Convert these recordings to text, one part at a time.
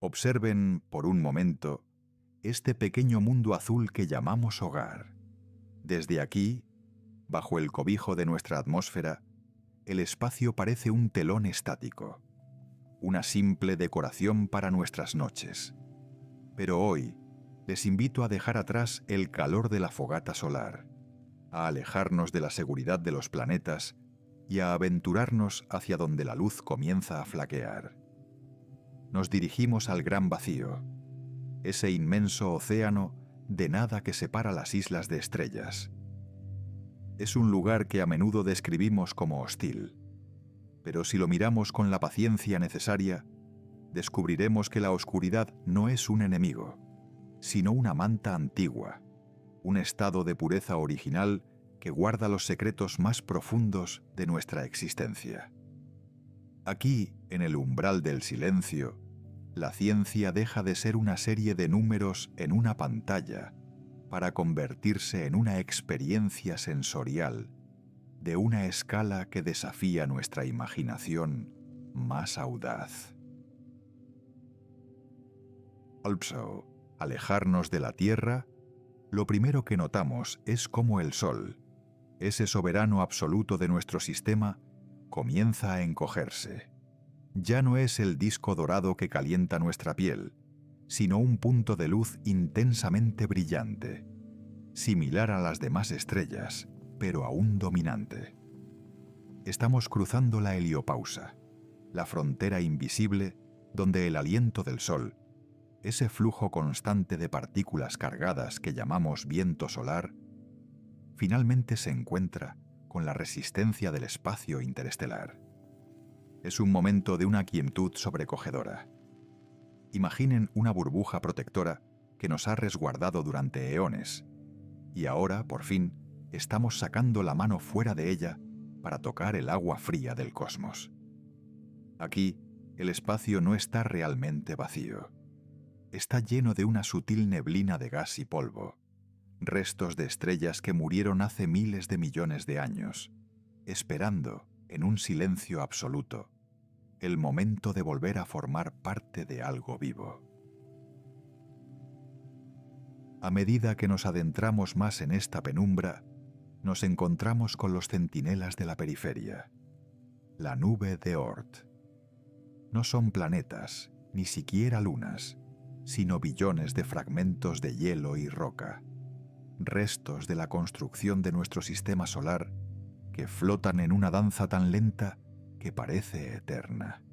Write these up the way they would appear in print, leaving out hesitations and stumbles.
Observen, por un momento, este pequeño mundo azul que llamamos hogar. Desde aquí, bajo el cobijo de nuestra atmósfera, el espacio parece un telón estático, una simple decoración para nuestras noches. Pero hoy, les invito a dejar atrás el calor de la fogata solar, a alejarnos de la seguridad de los planetas y a aventurarnos hacia donde la luz comienza a flaquear. Nos dirigimos al gran vacío, ese inmenso océano de nada que separa las islas de estrellas. Es un lugar que a menudo describimos como hostil, pero si lo miramos con la paciencia necesaria, descubriremos que la oscuridad no es un enemigo, sino una manta antigua, un estado de pureza original que guarda los secretos más profundos de nuestra existencia. Aquí, en el umbral del silencio, la ciencia deja de ser una serie de números en una pantalla para convertirse en una experiencia sensorial de una escala que desafía nuestra imaginación más audaz. Also, alejarnos de la Tierra, lo primero que notamos es cómo el Sol, ese soberano absoluto de nuestro sistema, comienza a encogerse. Ya no es el disco dorado que calienta nuestra piel, sino un punto de luz intensamente brillante, similar a las demás estrellas, pero aún dominante. Estamos cruzando la heliopausa, la frontera invisible donde el aliento del Sol, ese flujo constante de partículas cargadas que llamamos viento solar, finalmente se encuentra con la resistencia del espacio interestelar. Es un momento de una quietud sobrecogedora. Imaginen una burbuja protectora que nos ha resguardado durante eones, y ahora, por fin, estamos sacando la mano fuera de ella para tocar el agua fría del cosmos. Aquí, el espacio no está realmente vacío. Está lleno de una sutil neblina de gas y polvo, restos de estrellas que murieron hace miles de millones de años, esperando, en un silencio absoluto, el momento de volver a formar parte de algo vivo. A medida que nos adentramos más en esta penumbra, nos encontramos con los centinelas de la periferia, la nube de Oort. No son planetas, ni siquiera lunas, sino billones de fragmentos de hielo y roca, restos de la construcción de nuestro sistema solar que flotan en una danza tan lenta que parece eterna.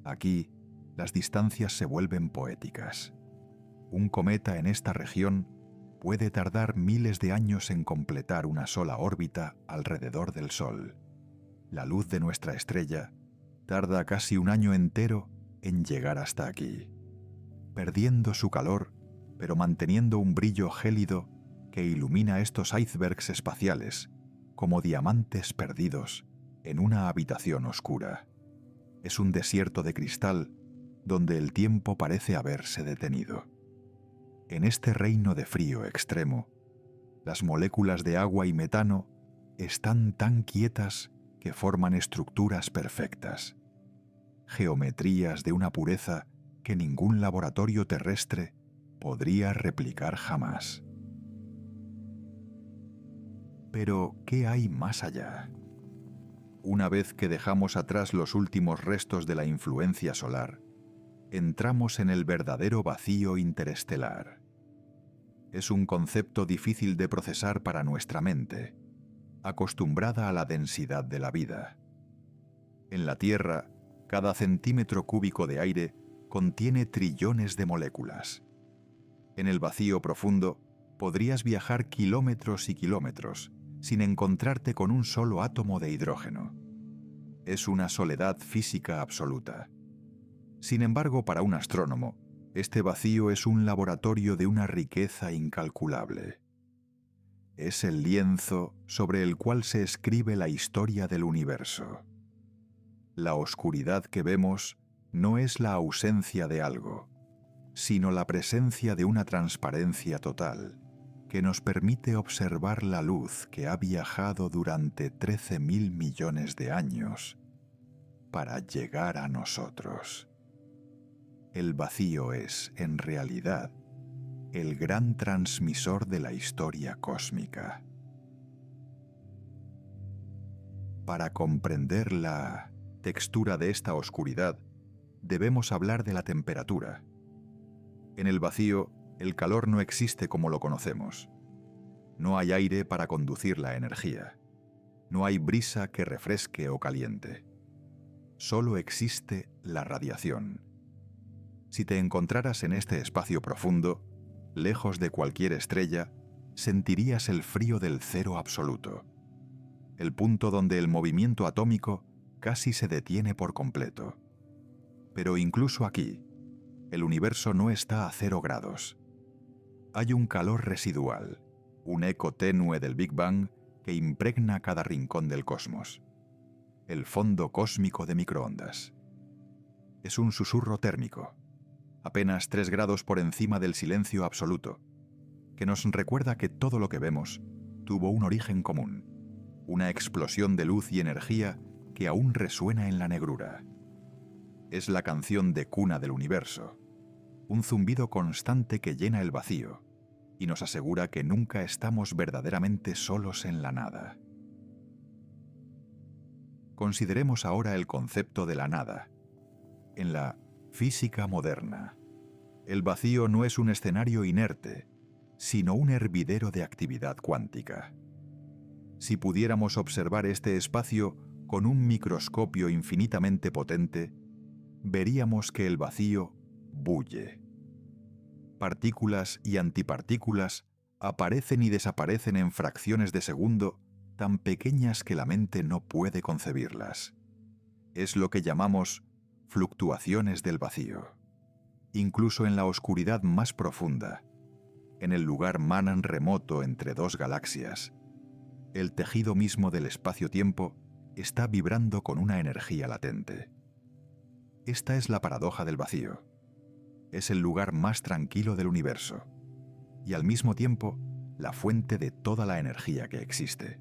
Aquí, las distancias se vuelven poéticas. Un cometa en esta región puede tardar miles de años en completar una sola órbita alrededor del Sol. La luz de nuestra estrella tarda casi un año entero en llegar hasta aquí, perdiendo su calor, pero manteniendo un brillo gélido que ilumina estos icebergs espaciales como diamantes perdidos en una habitación oscura. Es un desierto de cristal donde el tiempo parece haberse detenido. En este reino de frío extremo, las moléculas de agua y metano están tan quietas que forman estructuras perfectas, geometrías de una pureza que ningún laboratorio terrestre podría replicar jamás. Pero, ¿qué hay más allá? Una vez que dejamos atrás los últimos restos de la influencia solar, entramos en el verdadero vacío interestelar. Es un concepto difícil de procesar para nuestra mente, acostumbrada a la densidad de la vida. En la Tierra, cada centímetro cúbico de aire contiene trillones de moléculas. En el vacío profundo, podrías viajar kilómetros y kilómetros sin encontrarte con un solo átomo de hidrógeno. Es una soledad física absoluta. Sin embargo, para un astrónomo, este vacío es un laboratorio de una riqueza incalculable. Es el lienzo sobre el cual se escribe la historia del universo. La oscuridad que vemos no es la ausencia de algo, sino la presencia de una transparencia total que nos permite observar la luz que ha viajado durante 13.000 millones de años para llegar a nosotros. El vacío es, en realidad, el gran transmisor de la historia cósmica. Para comprender la textura de esta oscuridad, debemos hablar de la temperatura. En el vacío, el calor no existe como lo conocemos. No hay aire para conducir la energía. No hay brisa que refresque o caliente. Solo existe la radiación. Si te encontraras en este espacio profundo, lejos de cualquier estrella, sentirías el frío del cero absoluto, el punto donde el movimiento atómico casi se detiene por completo. Pero incluso aquí, el universo no está a 0 grados. Hay un calor residual, un eco tenue del Big Bang que impregna cada rincón del cosmos. El fondo cósmico de microondas. Es un susurro térmico, apenas 3 grados por encima del silencio absoluto, que nos recuerda que todo lo que vemos tuvo un origen común, una explosión de luz y energía que aún resuena en la negrura. Es la canción de cuna del universo, un zumbido constante que llena el vacío y nos asegura que nunca estamos verdaderamente solos en la nada. Consideremos ahora el concepto de la nada. En la física moderna, el vacío no es un escenario inerte, sino un hervidero de actividad cuántica. Si pudiéramos observar este espacio con un microscopio infinitamente potente, veríamos que el vacío bulle. Partículas y antipartículas aparecen y desaparecen en fracciones de segundo tan pequeñas que la mente no puede concebirlas. Es lo que llamamos fluctuaciones del vacío. Incluso en la oscuridad más profunda, en el lugar más remoto entre dos galaxias, el tejido mismo del espacio-tiempo está vibrando con una energía latente. Esta es la paradoja del vacío. Es el lugar más tranquilo del universo y al mismo tiempo la fuente de toda la energía que existe.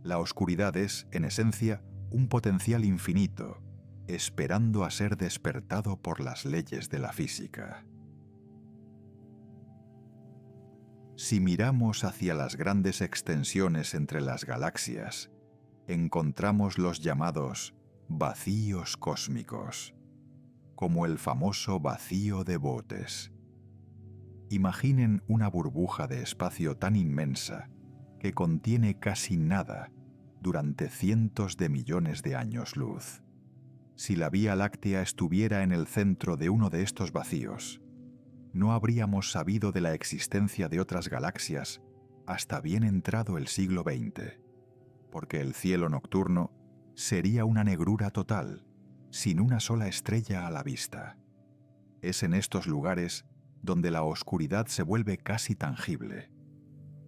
La oscuridad es, en esencia, un potencial infinito, esperando a ser despertado por las leyes de la física. Si miramos hacia las grandes extensiones entre las galaxias, encontramos los llamados vacíos cósmicos, como el famoso vacío de Bootes. Imaginen una burbuja de espacio tan inmensa que contiene casi nada durante cientos de millones de años luz. Si la Vía Láctea estuviera en el centro de uno de estos vacíos, no habríamos sabido de la existencia de otras galaxias hasta bien entrado el siglo XX, porque el cielo nocturno sería una negrura total, sin una sola estrella a la vista. Es en estos lugares donde la oscuridad se vuelve casi tangible,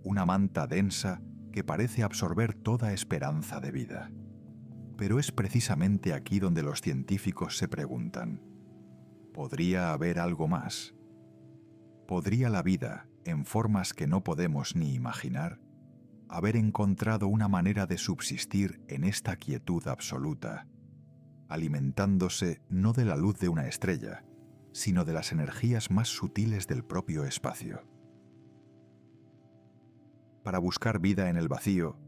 una manta densa que parece absorber toda esperanza de vida. Pero es precisamente aquí donde los científicos se preguntan, ¿podría haber algo más? ¿Podría la vida, en formas que no podemos ni imaginar, haber encontrado una manera de subsistir en esta quietud absoluta, alimentándose no de la luz de una estrella, sino de las energías más sutiles del propio espacio? Para buscar vida en el vacío,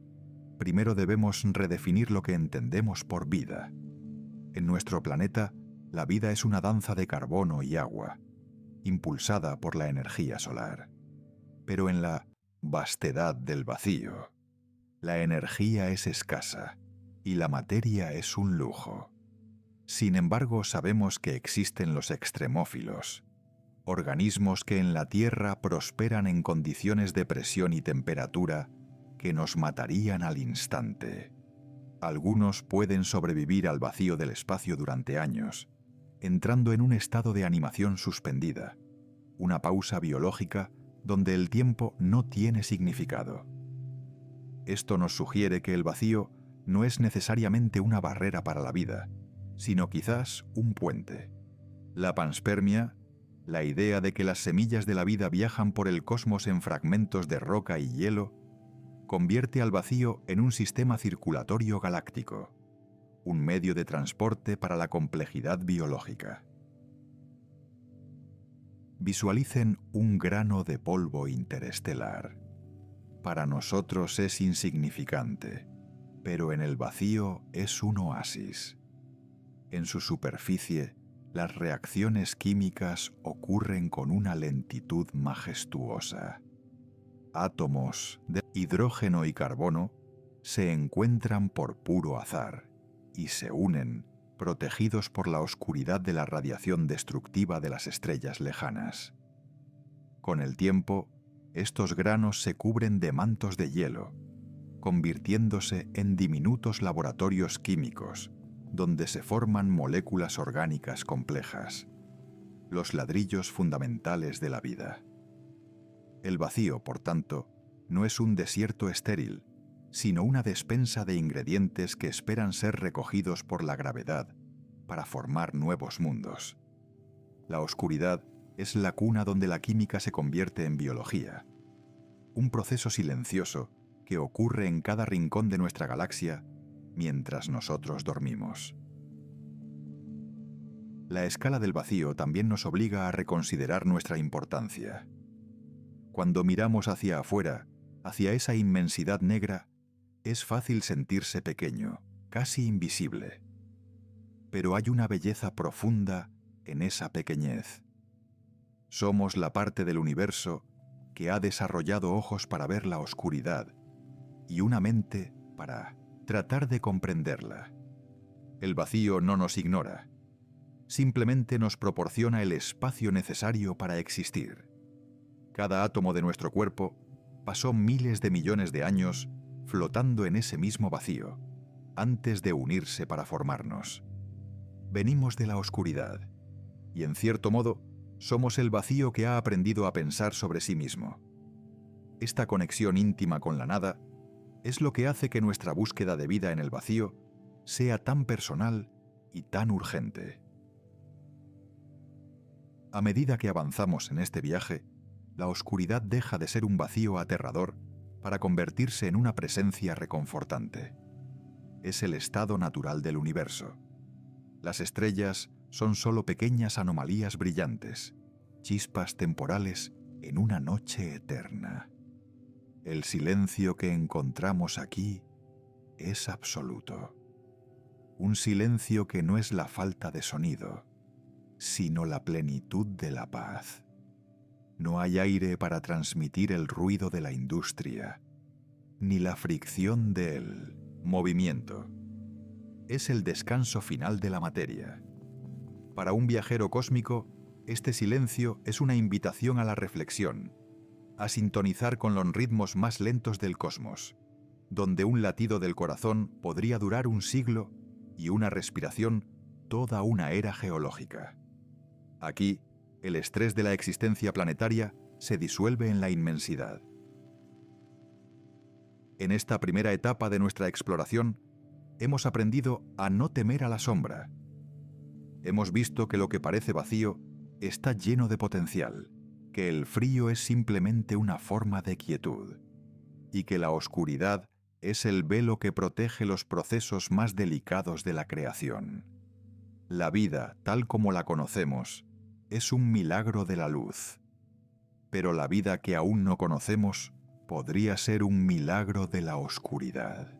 primero debemos redefinir lo que entendemos por vida. En nuestro planeta, la vida es una danza de carbono y agua, impulsada por la energía solar. Pero en la vastedad del vacío, la energía es escasa y la materia es un lujo. Sin embargo, sabemos que existen los extremófilos, organismos que en la Tierra prosperan en condiciones de presión y temperatura que nos matarían al instante. Algunos pueden sobrevivir al vacío del espacio durante años, entrando en un estado de animación suspendida, una pausa biológica donde el tiempo no tiene significado. Esto nos sugiere que el vacío no es necesariamente una barrera para la vida, sino quizás un puente. La panspermia, la idea de que las semillas de la vida viajan por el cosmos en fragmentos de roca y hielo, convierte al vacío en un sistema circulatorio galáctico, un medio de transporte para la complejidad biológica. Visualicen un grano de polvo interestelar. Para nosotros es insignificante, pero en el vacío es un oasis. En su superficie, las reacciones químicas ocurren con una lentitud majestuosa. Átomos de hidrógeno y carbono se encuentran por puro azar y se unen, protegidos por la oscuridad de la radiación destructiva de las estrellas lejanas. Con el tiempo, estos granos se cubren de mantos de hielo, convirtiéndose en diminutos laboratorios químicos, donde se forman moléculas orgánicas complejas, los ladrillos fundamentales de la vida. El vacío, por tanto, no es un desierto estéril, sino una despensa de ingredientes que esperan ser recogidos por la gravedad para formar nuevos mundos. La oscuridad es la cuna donde la química se convierte en biología, un proceso silencioso que ocurre en cada rincón de nuestra galaxia mientras nosotros dormimos. La escala del vacío también nos obliga a reconsiderar nuestra importancia. Cuando miramos hacia afuera, hacia esa inmensidad negra, es fácil sentirse pequeño, casi invisible. Pero hay una belleza profunda en esa pequeñez. Somos la parte del universo que ha desarrollado ojos para ver la oscuridad y una mente para tratar de comprenderla. El vacío no nos ignora, simplemente nos proporciona el espacio necesario para existir. Cada átomo de nuestro cuerpo pasó miles de millones de años flotando en ese mismo vacío, antes de unirse para formarnos. Venimos de la oscuridad, y en cierto modo, somos el vacío que ha aprendido a pensar sobre sí mismo. Esta conexión íntima con la nada es lo que hace que nuestra búsqueda de vida en el vacío sea tan personal y tan urgente. A medida que avanzamos en este viaje, la oscuridad deja de ser un vacío aterrador para convertirse en una presencia reconfortante. Es el estado natural del universo. Las estrellas son solo pequeñas anomalías brillantes, chispas temporales en una noche eterna. El silencio que encontramos aquí es absoluto. Un silencio que no es la falta de sonido, sino la plenitud de la paz. No hay aire para transmitir el ruido de la industria, ni la fricción del movimiento. Es el descanso final de la materia. Para un viajero cósmico, este silencio es una invitación a la reflexión, a sintonizar con los ritmos más lentos del cosmos, donde un latido del corazón podría durar un siglo y una respiración toda una era geológica. Aquí, el estrés de la existencia planetaria se disuelve en la inmensidad. En esta primera etapa de nuestra exploración, hemos aprendido a no temer a la sombra. Hemos visto que lo que parece vacío está lleno de potencial, que el frío es simplemente una forma de quietud, y que la oscuridad es el velo que protege los procesos más delicados de la creación. La vida, tal como la conocemos, es un milagro de la luz, pero la vida que aún no conocemos podría ser un milagro de la oscuridad.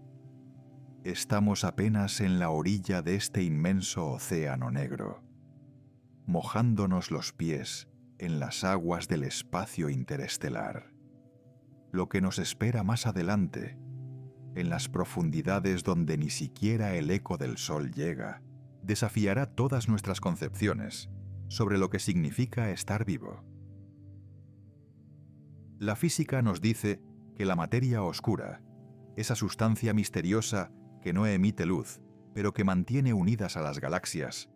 Estamos apenas en la orilla de este inmenso océano negro, mojándonos los pies en las aguas del espacio interestelar. Lo que nos espera más adelante, en las profundidades donde ni siquiera el eco del sol llega, desafiará todas nuestras concepciones sobre lo que significa estar vivo. La física nos dice que la materia oscura, esa sustancia misteriosa que no emite luz, pero que mantiene unidas a las galaxias,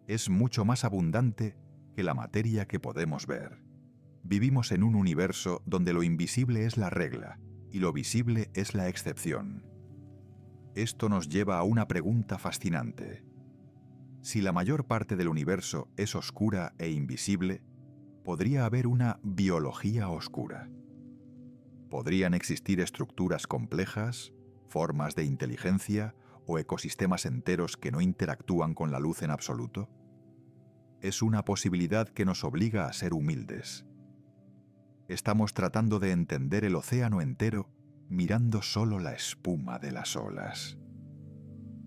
es mucho más abundante que la materia que podemos ver. Vivimos en un universo donde lo invisible es la regla y lo visible es la excepción. Esto nos lleva a una pregunta fascinante. Si la mayor parte del universo es oscura e invisible, ¿podría haber una biología oscura? ¿Podrían existir estructuras complejas, formas de inteligencia o ecosistemas enteros que no interactúan con la luz en absoluto? Es una posibilidad que nos obliga a ser humildes. Estamos tratando de entender el océano entero mirando solo la espuma de las olas.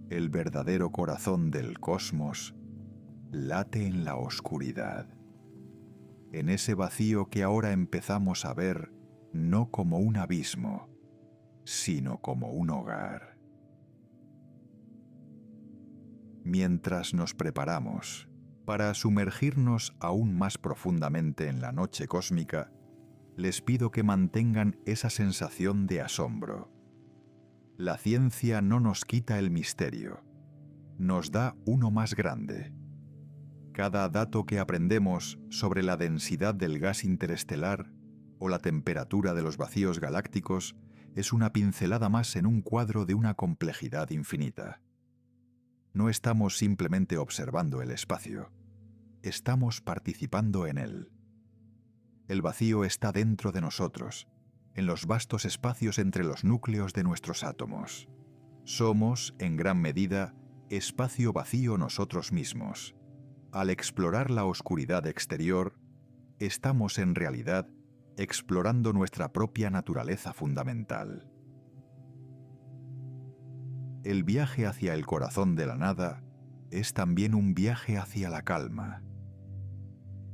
El verdadero corazón del cosmos late en la oscuridad, en ese vacío que ahora empezamos a ver no como un abismo, sino como un hogar. Mientras nos preparamos para sumergirnos aún más profundamente en la noche cósmica, les pido que mantengan esa sensación de asombro. La ciencia no nos quita el misterio, nos da uno más grande. Cada dato que aprendemos sobre la densidad del gas interestelar o la temperatura de los vacíos galácticos es una pincelada más en un cuadro de una complejidad infinita. No estamos simplemente observando el espacio, estamos participando en él. El vacío está dentro de nosotros, en los vastos espacios entre los núcleos de nuestros átomos. Somos, en gran medida, espacio vacío nosotros mismos. Al explorar la oscuridad exterior, estamos en realidad explorando nuestra propia naturaleza fundamental. El viaje hacia el corazón de la nada es también un viaje hacia la calma.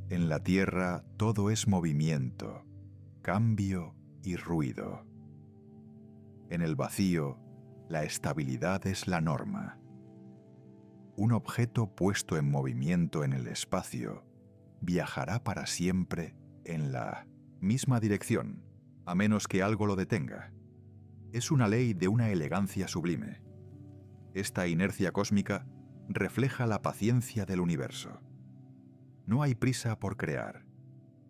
En la Tierra todo es movimiento, cambio y ruido. En el vacío, la estabilidad es la norma. Un objeto puesto en movimiento en el espacio viajará para siempre en la misma dirección, a menos que algo lo detenga. Es una ley de una elegancia sublime. Esta inercia cósmica refleja la paciencia del universo. No hay prisa por crear,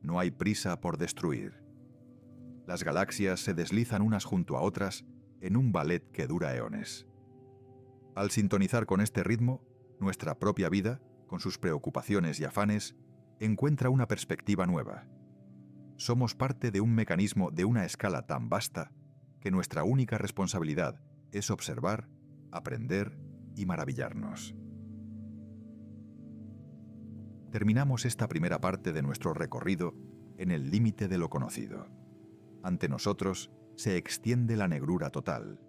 no hay prisa por destruir. Las galaxias se deslizan unas junto a otras en un ballet que dura eones. Al sintonizar con este ritmo, nuestra propia vida, con sus preocupaciones y afanes, encuentra una perspectiva nueva. Somos parte de un mecanismo de una escala tan vasta que nuestra única responsabilidad es observar, aprender y maravillarnos. Terminamos esta primera parte de nuestro recorrido en el límite de lo conocido. Ante nosotros se extiende la negrura total,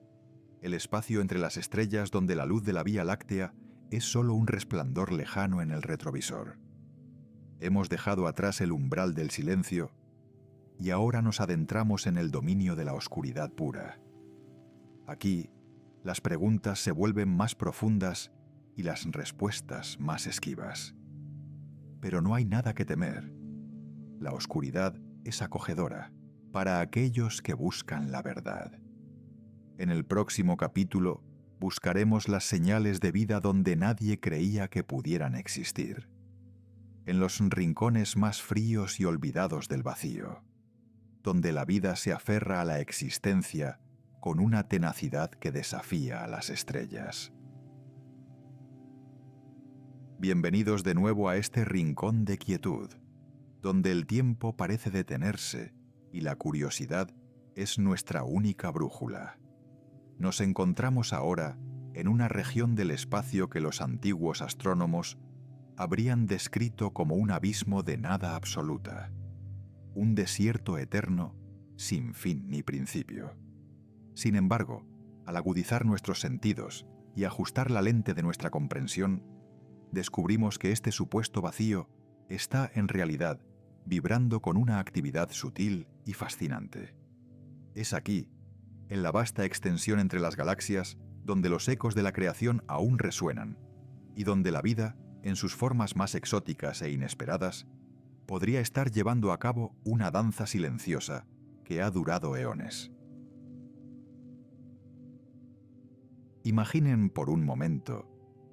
el espacio entre las estrellas donde la luz de la Vía Láctea es solo un resplandor lejano en el retrovisor. Hemos dejado atrás el umbral del silencio y ahora nos adentramos en el dominio de la oscuridad pura. Aquí, las preguntas se vuelven más profundas y las respuestas más esquivas. Pero no hay nada que temer. La oscuridad es acogedora para aquellos que buscan la verdad. En el próximo capítulo buscaremos las señales de vida donde nadie creía que pudieran existir. En los rincones más fríos y olvidados del vacío, donde la vida se aferra a la existencia con una tenacidad que desafía a las estrellas. Bienvenidos de nuevo a este rincón de quietud, donde el tiempo parece detenerse y la curiosidad es nuestra única brújula. Nos encontramos ahora en una región del espacio que los antiguos astrónomos habrían descrito como un abismo de nada absoluta, un desierto eterno sin fin ni principio. Sin embargo, al agudizar nuestros sentidos y ajustar la lente de nuestra comprensión, descubrimos que este supuesto vacío está en realidad vibrando con una actividad sutil y fascinante. Es aquí, en la vasta extensión entre las galaxias, donde los ecos de la creación aún resuenan, y donde la vida, en sus formas más exóticas e inesperadas, podría estar llevando a cabo una danza silenciosa que ha durado eones. Imaginen por un momento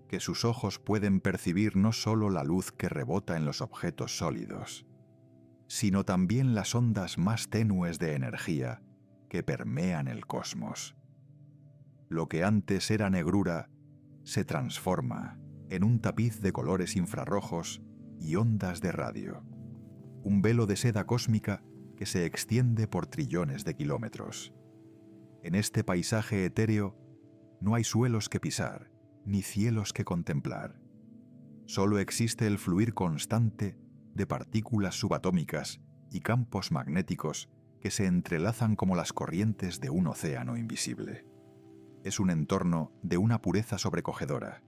que sus ojos pueden percibir no solo la luz que rebota en los objetos sólidos, sino también las ondas más tenues de energía que permean el cosmos. Lo que antes era negrura se transforma en un tapiz de colores infrarrojos y ondas de radio, un velo de seda cósmica que se extiende por trillones de kilómetros. En este paisaje etéreo no hay suelos que pisar, ni cielos que contemplar. Solo existe el fluir constante de partículas subatómicas y campos magnéticos que se entrelazan como las corrientes de un océano invisible. Es un entorno de una pureza sobrecogedora,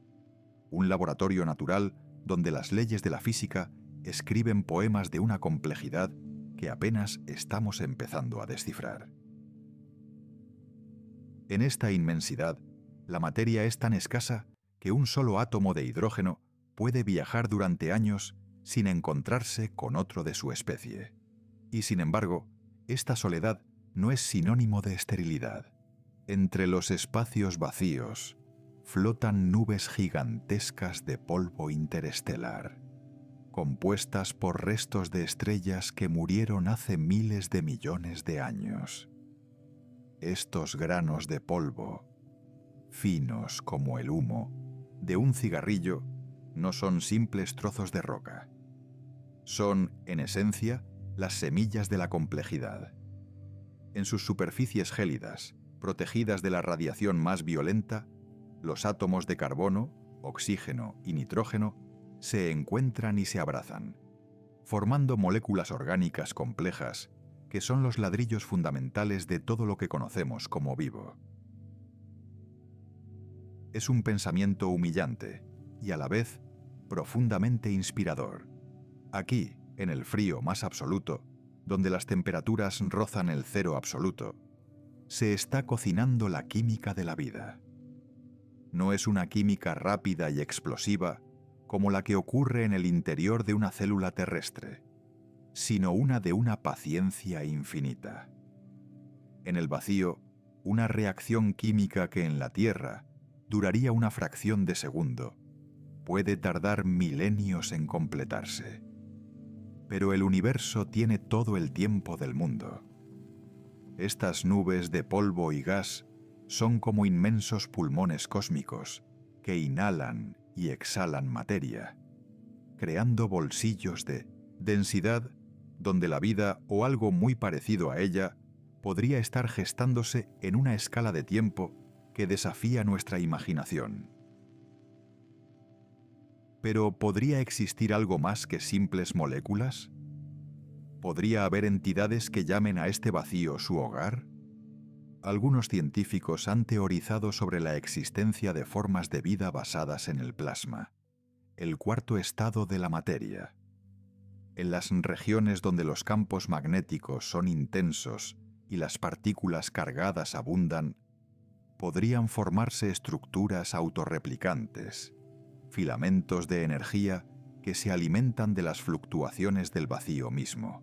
un laboratorio natural donde las leyes de la física escriben poemas de una complejidad que apenas estamos empezando a descifrar. En esta inmensidad, la materia es tan escasa que un solo átomo de hidrógeno puede viajar durante años sin encontrarse con otro de su especie. Y sin embargo, esta soledad no es sinónimo de esterilidad. Entre los espacios vacíos flotan nubes gigantescas de polvo interestelar, compuestas por restos de estrellas que murieron hace miles de millones de años. Estos granos de polvo, finos como el humo de un cigarrillo, no son simples trozos de roca. Son, en esencia, las semillas de la complejidad. En sus superficies gélidas, protegidas de la radiación más violenta, los átomos de carbono, oxígeno y nitrógeno se encuentran y se abrazan, formando moléculas orgánicas complejas que son los ladrillos fundamentales de todo lo que conocemos como vivo. Es un pensamiento humillante y a la vez profundamente inspirador. Aquí, en el frío más absoluto, donde las temperaturas rozan el cero absoluto, se está cocinando la química de la vida. No es una química rápida y explosiva como la que ocurre en el interior de una célula terrestre, sino una de una paciencia infinita. En el vacío, una reacción química que en la Tierra duraría una fracción de segundo, puede tardar milenios en completarse. Pero el universo tiene todo el tiempo del mundo. Estas nubes de polvo y gas son como inmensos pulmones cósmicos que inhalan y exhalan materia, creando bolsillos de densidad donde la vida o algo muy parecido a ella podría estar gestándose en una escala de tiempo que desafía nuestra imaginación. ¿Pero podría existir algo más que simples moléculas? ¿Podría haber entidades que llamen a este vacío su hogar? Algunos científicos han teorizado sobre la existencia de formas de vida basadas en el plasma, el cuarto estado de la materia. En las regiones donde los campos magnéticos son intensos y las partículas cargadas abundan, podrían formarse estructuras autorreplicantes, filamentos de energía que se alimentan de las fluctuaciones del vacío mismo.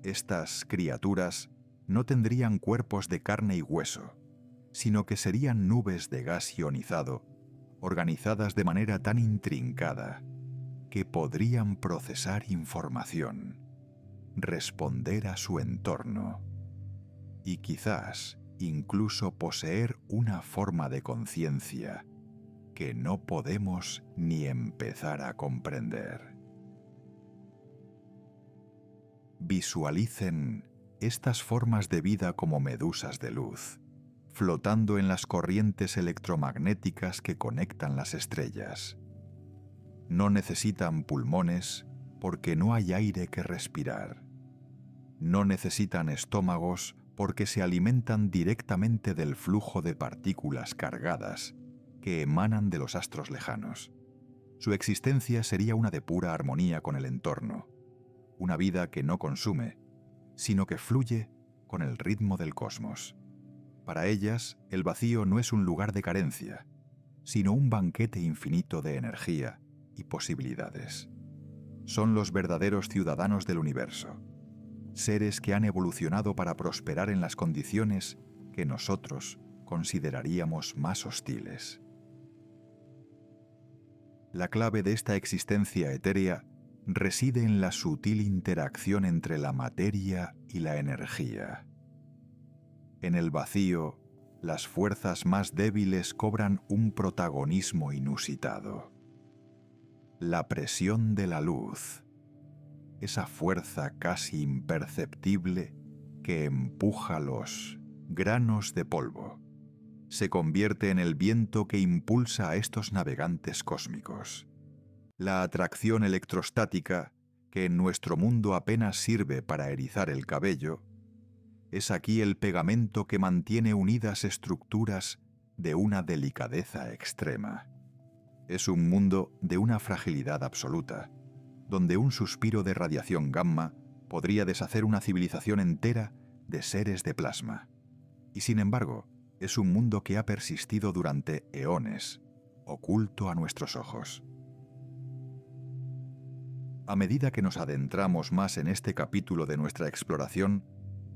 Estas criaturas no tendrían cuerpos de carne y hueso, sino que serían nubes de gas ionizado, organizadas de manera tan intrincada que podrían procesar información, responder a su entorno y quizás incluso poseer una forma de conciencia que no podemos ni empezar a comprender. Visualicen estas formas de vida como medusas de luz, flotando en las corrientes electromagnéticas que conectan las estrellas. No necesitan pulmones porque no hay aire que respirar. No necesitan estómagos porque se alimentan directamente del flujo de partículas cargadas que emanan de los astros lejanos. Su existencia sería una de pura armonía con el entorno, una vida que no consume, sino que fluye con el ritmo del cosmos. Para ellas, el vacío no es un lugar de carencia, sino un banquete infinito de energía y posibilidades. Son los verdaderos ciudadanos del universo, seres que han evolucionado para prosperar en las condiciones que nosotros consideraríamos más hostiles. La clave de esta existencia etérea reside en la sutil interacción entre la materia y la energía. En el vacío, las fuerzas más débiles cobran un protagonismo inusitado. La presión de la luz, esa fuerza casi imperceptible que empuja los granos de polvo, se convierte en el viento que impulsa a estos navegantes cósmicos. La atracción electrostática, que en nuestro mundo apenas sirve para erizar el cabello, es aquí el pegamento que mantiene unidas estructuras de una delicadeza extrema. Es un mundo de una fragilidad absoluta, donde un suspiro de radiación gamma podría deshacer una civilización entera de seres de plasma. Y sin embargo, es un mundo que ha persistido durante eones, oculto a nuestros ojos. A medida que nos adentramos más en este capítulo de nuestra exploración,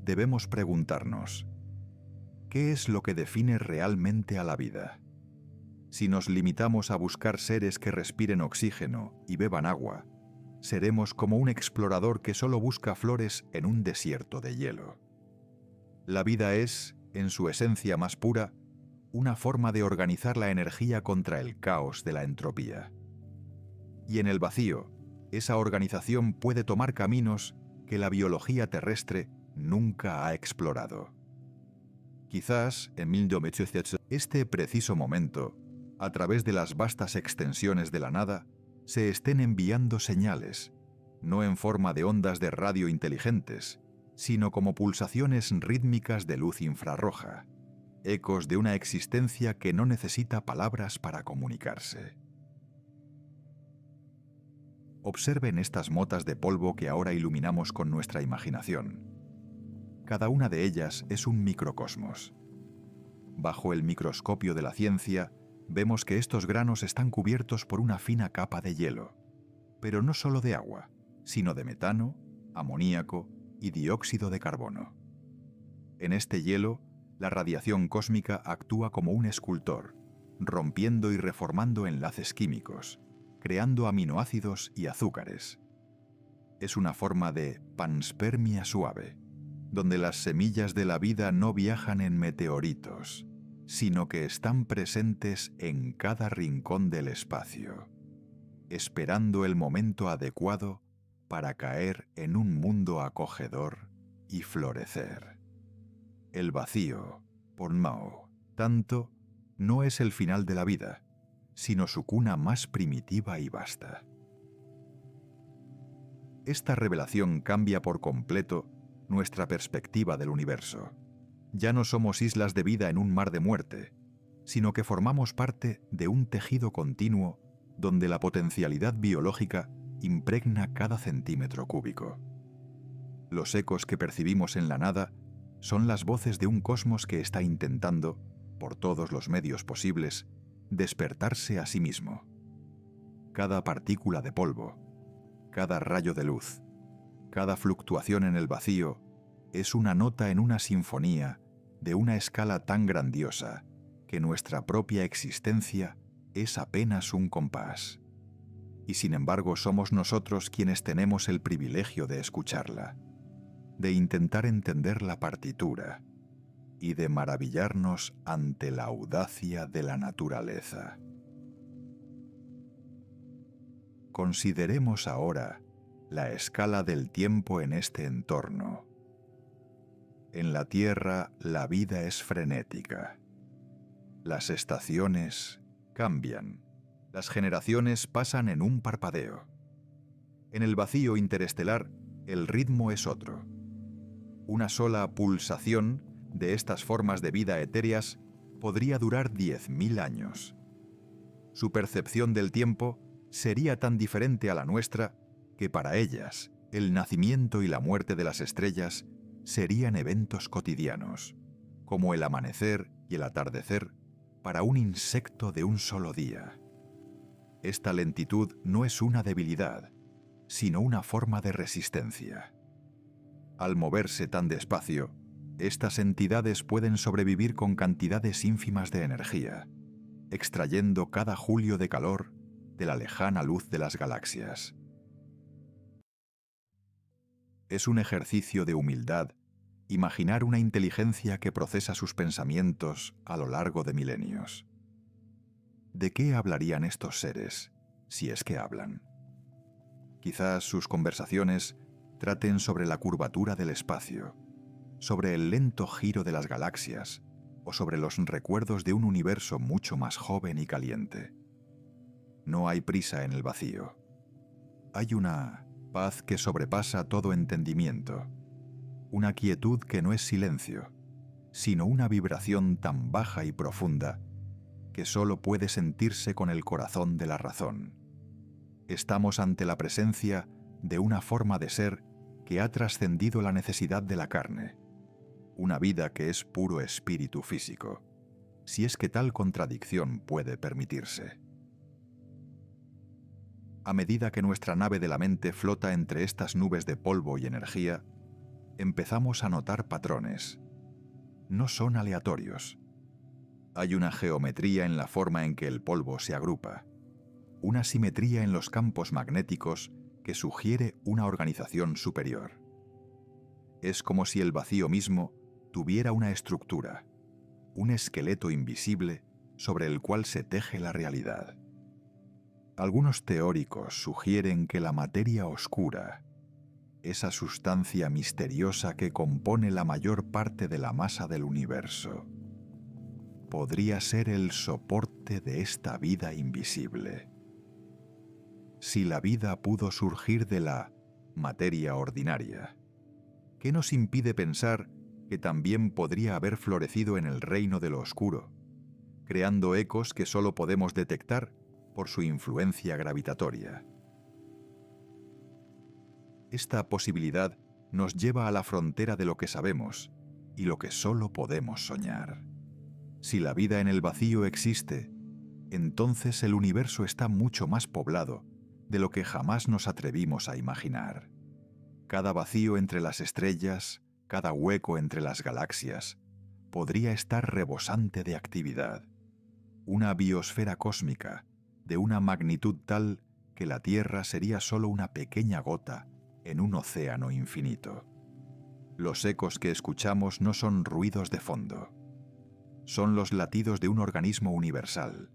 debemos preguntarnos, ¿qué es lo que define realmente a la vida? Si nos limitamos a buscar seres que respiren oxígeno y beban agua, seremos como un explorador que solo busca flores en un desierto de hielo. La vida es, en su esencia más pura, una forma de organizar la energía contra el caos de la entropía. Y en el vacío, esa organización puede tomar caminos que la biología terrestre nunca ha explorado. Quizás, en 1917, este preciso momento, a través de las vastas extensiones de la nada, se estén enviando señales, no en forma de ondas de radio inteligentes, sino como pulsaciones rítmicas de luz infrarroja, ecos de una existencia que no necesita palabras para comunicarse. Observen estas motas de polvo que ahora iluminamos con nuestra imaginación. Cada una de ellas es un microcosmos. Bajo el microscopio de la ciencia, vemos que estos granos están cubiertos por una fina capa de hielo, pero no solo de agua, sino de metano, amoníaco y dióxido de carbono. En este hielo, la radiación cósmica actúa como un escultor, rompiendo y reformando enlaces químicos, creando aminoácidos y azúcares. Es una forma de panspermia suave, donde las semillas de la vida no viajan en meteoritos, sino que están presentes en cada rincón del espacio, esperando el momento adecuado para caer en un mundo acogedor y florecer. El vacío, por Mao, tanto, no es el final de la vida, sino su cuna más primitiva y vasta. Esta revelación cambia por completo nuestra perspectiva del universo. Ya no somos islas de vida en un mar de muerte, sino que formamos parte de un tejido continuo donde la potencialidad biológica impregna cada centímetro cúbico. Los ecos que percibimos en la nada son las voces de un cosmos que está intentando, por todos los medios posibles, despertarse a sí mismo. Cada partícula de polvo, cada rayo de luz, cada fluctuación en el vacío es una nota en una sinfonía de una escala tan grandiosa que nuestra propia existencia es apenas un compás. Y sin embargo somos nosotros quienes tenemos el privilegio de escucharla, de intentar entender la partitura y de maravillarnos ante la audacia de la naturaleza. Consideremos ahora la escala del tiempo en este entorno. En la Tierra la vida es frenética. Las estaciones cambian. Las generaciones pasan en un parpadeo. En el vacío interestelar, el ritmo es otro. Una sola pulsación de estas formas de vida etéreas podría durar 10.000 años. Su percepción del tiempo sería tan diferente a la nuestra que para ellas el nacimiento y la muerte de las estrellas serían eventos cotidianos, como el amanecer y el atardecer para un insecto de un solo día. Esta lentitud no es una debilidad, sino una forma de resistencia. Al moverse tan despacio, estas entidades pueden sobrevivir con cantidades ínfimas de energía, extrayendo cada julio de calor de la lejana luz de las galaxias. Es un ejercicio de humildad imaginar una inteligencia que procesa sus pensamientos a lo largo de milenios. ¿De qué hablarían estos seres, si es que hablan? Quizás sus conversaciones traten sobre la curvatura del espacio, sobre el lento giro de las galaxias o sobre los recuerdos de un universo mucho más joven y caliente. No hay prisa en el vacío. Hay una paz que sobrepasa todo entendimiento, una quietud que no es silencio, sino una vibración tan baja y profunda que solo puede sentirse con el corazón de la razón. Estamos ante la presencia de una forma de ser que ha trascendido la necesidad de la carne, una vida que es puro espíritu físico, si es que tal contradicción puede permitirse. A medida que nuestra nave de la mente flota entre estas nubes de polvo y energía, empezamos a notar patrones. No son aleatorios. Hay una geometría en la forma en que el polvo se agrupa, una simetría en los campos magnéticos que sugiere una organización superior. Es como si el vacío mismo tuviera una estructura, un esqueleto invisible sobre el cual se teje la realidad. Algunos teóricos sugieren que la materia oscura, esa sustancia misteriosa que compone la mayor parte de la masa del universo, podría ser el soporte de esta vida invisible. Si la vida pudo surgir de la materia ordinaria, ¿qué nos impide pensar que también podría haber florecido en el reino de lo oscuro, creando ecos que solo podemos detectar por su influencia gravitatoria? Esta posibilidad nos lleva a la frontera de lo que sabemos y lo que solo podemos soñar. Si la vida en el vacío existe, entonces el universo está mucho más poblado de lo que jamás nos atrevimos a imaginar. Cada vacío entre las estrellas, cada hueco entre las galaxias, podría estar rebosante de actividad. Una biosfera cósmica de una magnitud tal que la Tierra sería solo una pequeña gota en un océano infinito. Los ecos que escuchamos no son ruidos de fondo. Son los latidos de un organismo universal,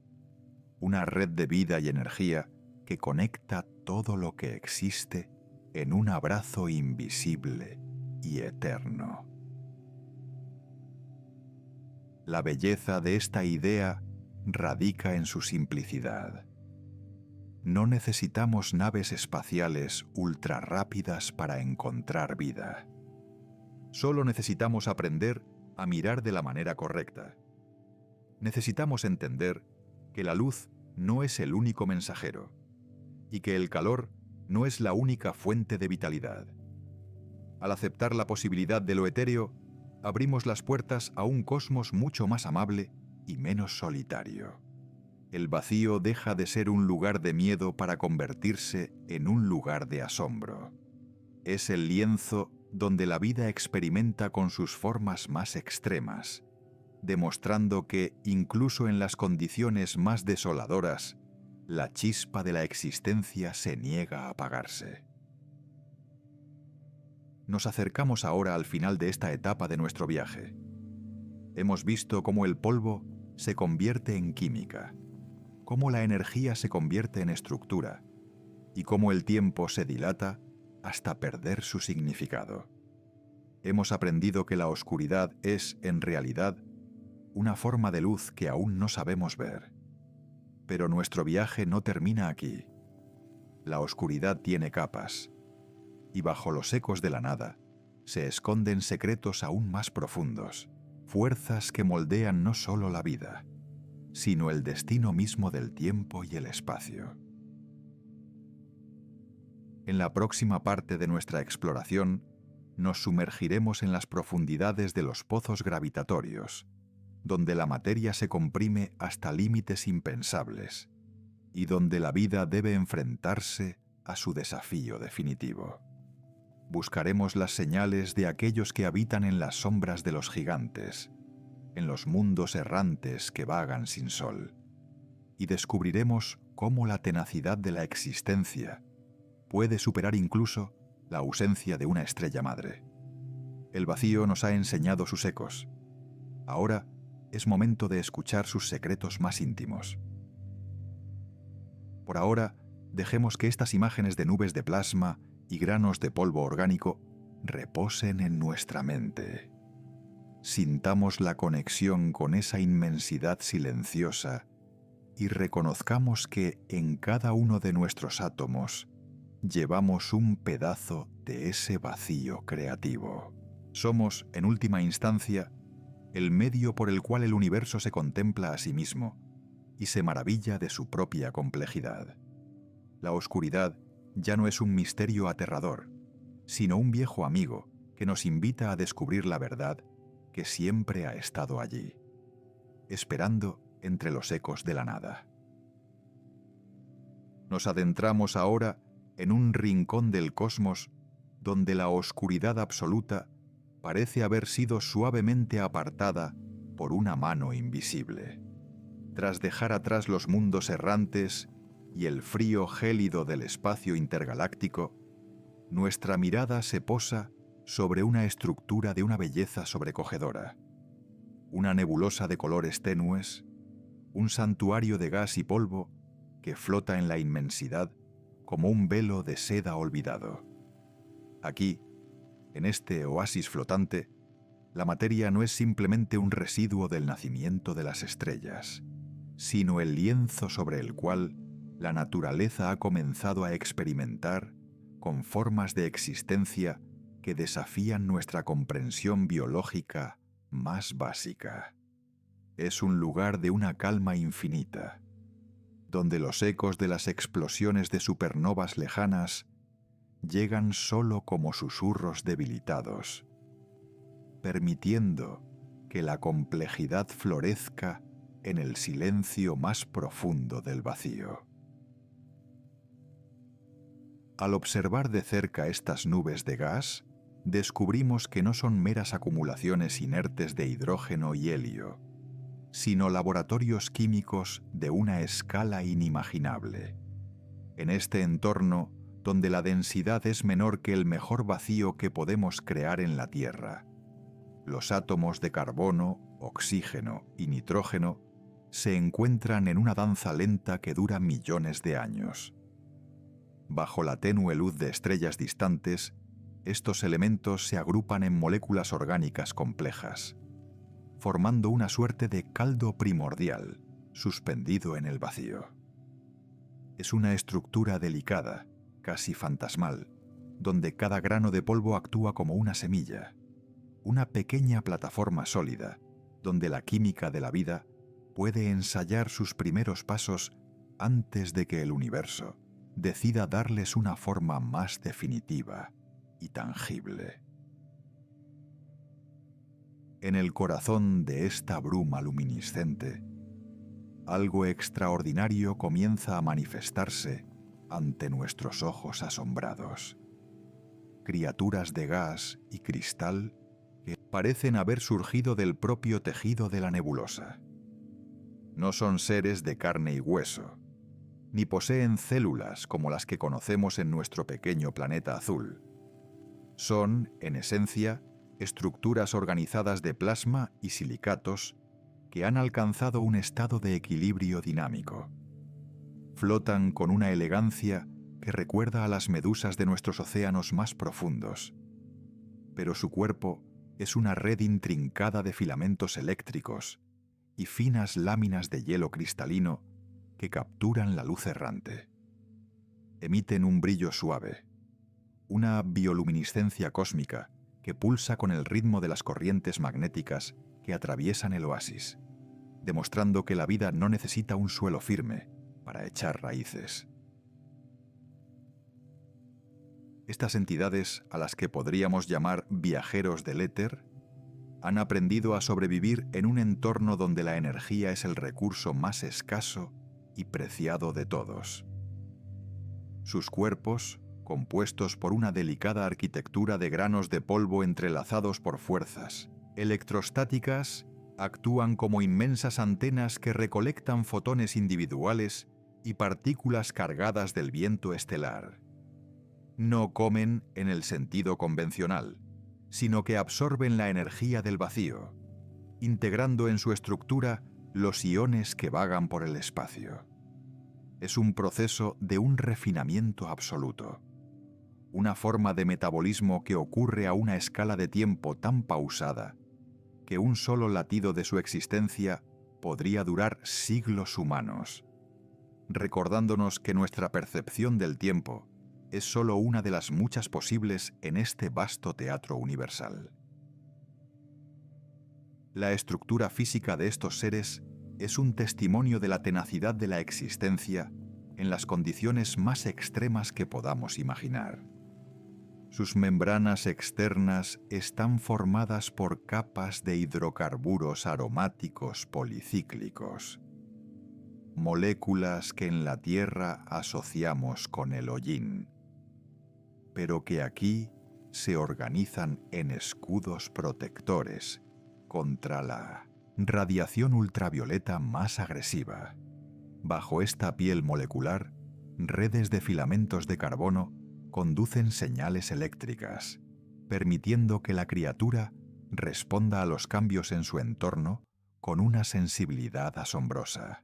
una red de vida y energía que conecta todo lo que existe en un abrazo invisible y eterno. La belleza de esta idea radica en su simplicidad. No necesitamos naves espaciales ultrarrápidas para encontrar vida. Solo necesitamos aprender a mirar de la manera correcta. Necesitamos entender que la luz no es el único mensajero y que el calor no es la única fuente de vitalidad. Al aceptar la posibilidad de lo etéreo, abrimos las puertas a un cosmos mucho más amable y menos solitario. El vacío deja de ser un lugar de miedo para convertirse en un lugar de asombro. Es el lienzo donde la vida experimenta con sus formas más extremas, demostrando que, incluso en las condiciones más desoladoras, la chispa de la existencia se niega a apagarse. Nos acercamos ahora al final de esta etapa de nuestro viaje. Hemos visto cómo el polvo se convierte en química, cómo la energía se convierte en estructura y cómo el tiempo se dilata hasta perder su significado. Hemos aprendido que la oscuridad es, en realidad, una forma de luz que aún no sabemos ver. Pero nuestro viaje no termina aquí. La oscuridad tiene capas, y bajo los ecos de la nada se esconden secretos aún más profundos, fuerzas que moldean no solo la vida, sino el destino mismo del tiempo y el espacio. En la próxima parte de nuestra exploración, nos sumergiremos en las profundidades de los pozos gravitatorios, donde la materia se comprime hasta límites impensables y donde la vida debe enfrentarse a su desafío definitivo. Buscaremos las señales de aquellos que habitan en las sombras de los gigantes, en los mundos errantes que vagan sin sol, y descubriremos cómo la tenacidad de la existencia puede superar incluso la ausencia de una estrella madre. El vacío nos ha enseñado sus ecos. Ahora es momento de escuchar sus secretos más íntimos. Por ahora, dejemos que estas imágenes de nubes de plasma y granos de polvo orgánico reposen en nuestra mente. Sintamos la conexión con esa inmensidad silenciosa y reconozcamos que en cada uno de nuestros átomos llevamos un pedazo de ese vacío creativo. Somos, en última instancia, el medio por el cual el universo se contempla a sí mismo y se maravilla de su propia complejidad. La oscuridad ya no es un misterio aterrador, sino un viejo amigo que nos invita a descubrir la verdad que siempre ha estado allí, esperando entre los ecos de la nada. Nos adentramos ahora en un rincón del cosmos donde la oscuridad absoluta parece haber sido suavemente apartada por una mano invisible. Tras dejar atrás los mundos errantes y el frío gélido del espacio intergaláctico, nuestra mirada se posa sobre una estructura de una belleza sobrecogedora, una nebulosa de colores tenues, un santuario de gas y polvo que flota en la inmensidad como un velo de seda olvidado. Aquí, en este oasis flotante, la materia no es simplemente un residuo del nacimiento de las estrellas, sino el lienzo sobre el cual la naturaleza ha comenzado a experimentar con formas de existencia que desafían nuestra comprensión biológica más básica. Es un lugar de una calma infinita, donde los ecos de las explosiones de supernovas lejanas llegan solo como susurros debilitados, permitiendo que la complejidad florezca en el silencio más profundo del vacío. Al observar de cerca estas nubes de gas, descubrimos que no son meras acumulaciones inertes de hidrógeno y helio, sino laboratorios químicos de una escala inimaginable. En este entorno, donde la densidad es menor que el mejor vacío que podemos crear en la Tierra, los átomos de carbono, oxígeno y nitrógeno se encuentran en una danza lenta que dura millones de años. Bajo la tenue luz de estrellas distantes, estos elementos se agrupan en moléculas orgánicas complejas, formando una suerte de caldo primordial suspendido en el vacío. Es una estructura delicada, casi fantasmal, donde cada grano de polvo actúa como una semilla, una pequeña plataforma sólida, donde la química de la vida puede ensayar sus primeros pasos antes de que el universo decida darles una forma más definitiva y tangible. En el corazón de esta bruma luminiscente, algo extraordinario comienza a manifestarse ante nuestros ojos asombrados. Criaturas de gas y cristal que parecen haber surgido del propio tejido de la nebulosa. No son seres de carne y hueso, ni poseen células como las que conocemos en nuestro pequeño planeta azul. Son, en esencia, estructuras organizadas de plasma y silicatos que han alcanzado un estado de equilibrio dinámico. Flotan con una elegancia que recuerda a las medusas de nuestros océanos más profundos, pero su cuerpo es una red intrincada de filamentos eléctricos y finas láminas de hielo cristalino que capturan la luz errante. Emiten un brillo suave, una bioluminiscencia cósmica que pulsa con el ritmo de las corrientes magnéticas que atraviesan el oasis, demostrando que la vida no necesita un suelo firme para echar raíces. Estas entidades, a las que podríamos llamar viajeros del éter, han aprendido a sobrevivir en un entorno donde la energía es el recurso más escaso y preciado de todos. Sus cuerpos, compuestos por una delicada arquitectura de granos de polvo entrelazados por fuerzas electrostáticas, actúan como inmensas antenas que recolectan fotones individuales y partículas cargadas del viento estelar. No comen en el sentido convencional, sino que absorben la energía del vacío, integrando en su estructura los iones que vagan por el espacio. Es un proceso de un refinamiento absoluto, una forma de metabolismo que ocurre a una escala de tiempo tan pausada que un solo latido de su existencia podría durar siglos humanos, recordándonos que nuestra percepción del tiempo es solo una de las muchas posibles en este vasto teatro universal. La estructura física de estos seres es un testimonio de la tenacidad de la existencia en las condiciones más extremas que podamos imaginar. Sus membranas externas están formadas por capas de hidrocarburos aromáticos policíclicos, moléculas que en la Tierra asociamos con el hollín, pero que aquí se organizan en escudos protectores contra la radiación ultravioleta más agresiva. Bajo esta piel molecular, redes de filamentos de carbono conducen señales eléctricas, permitiendo que la criatura responda a los cambios en su entorno con una sensibilidad asombrosa.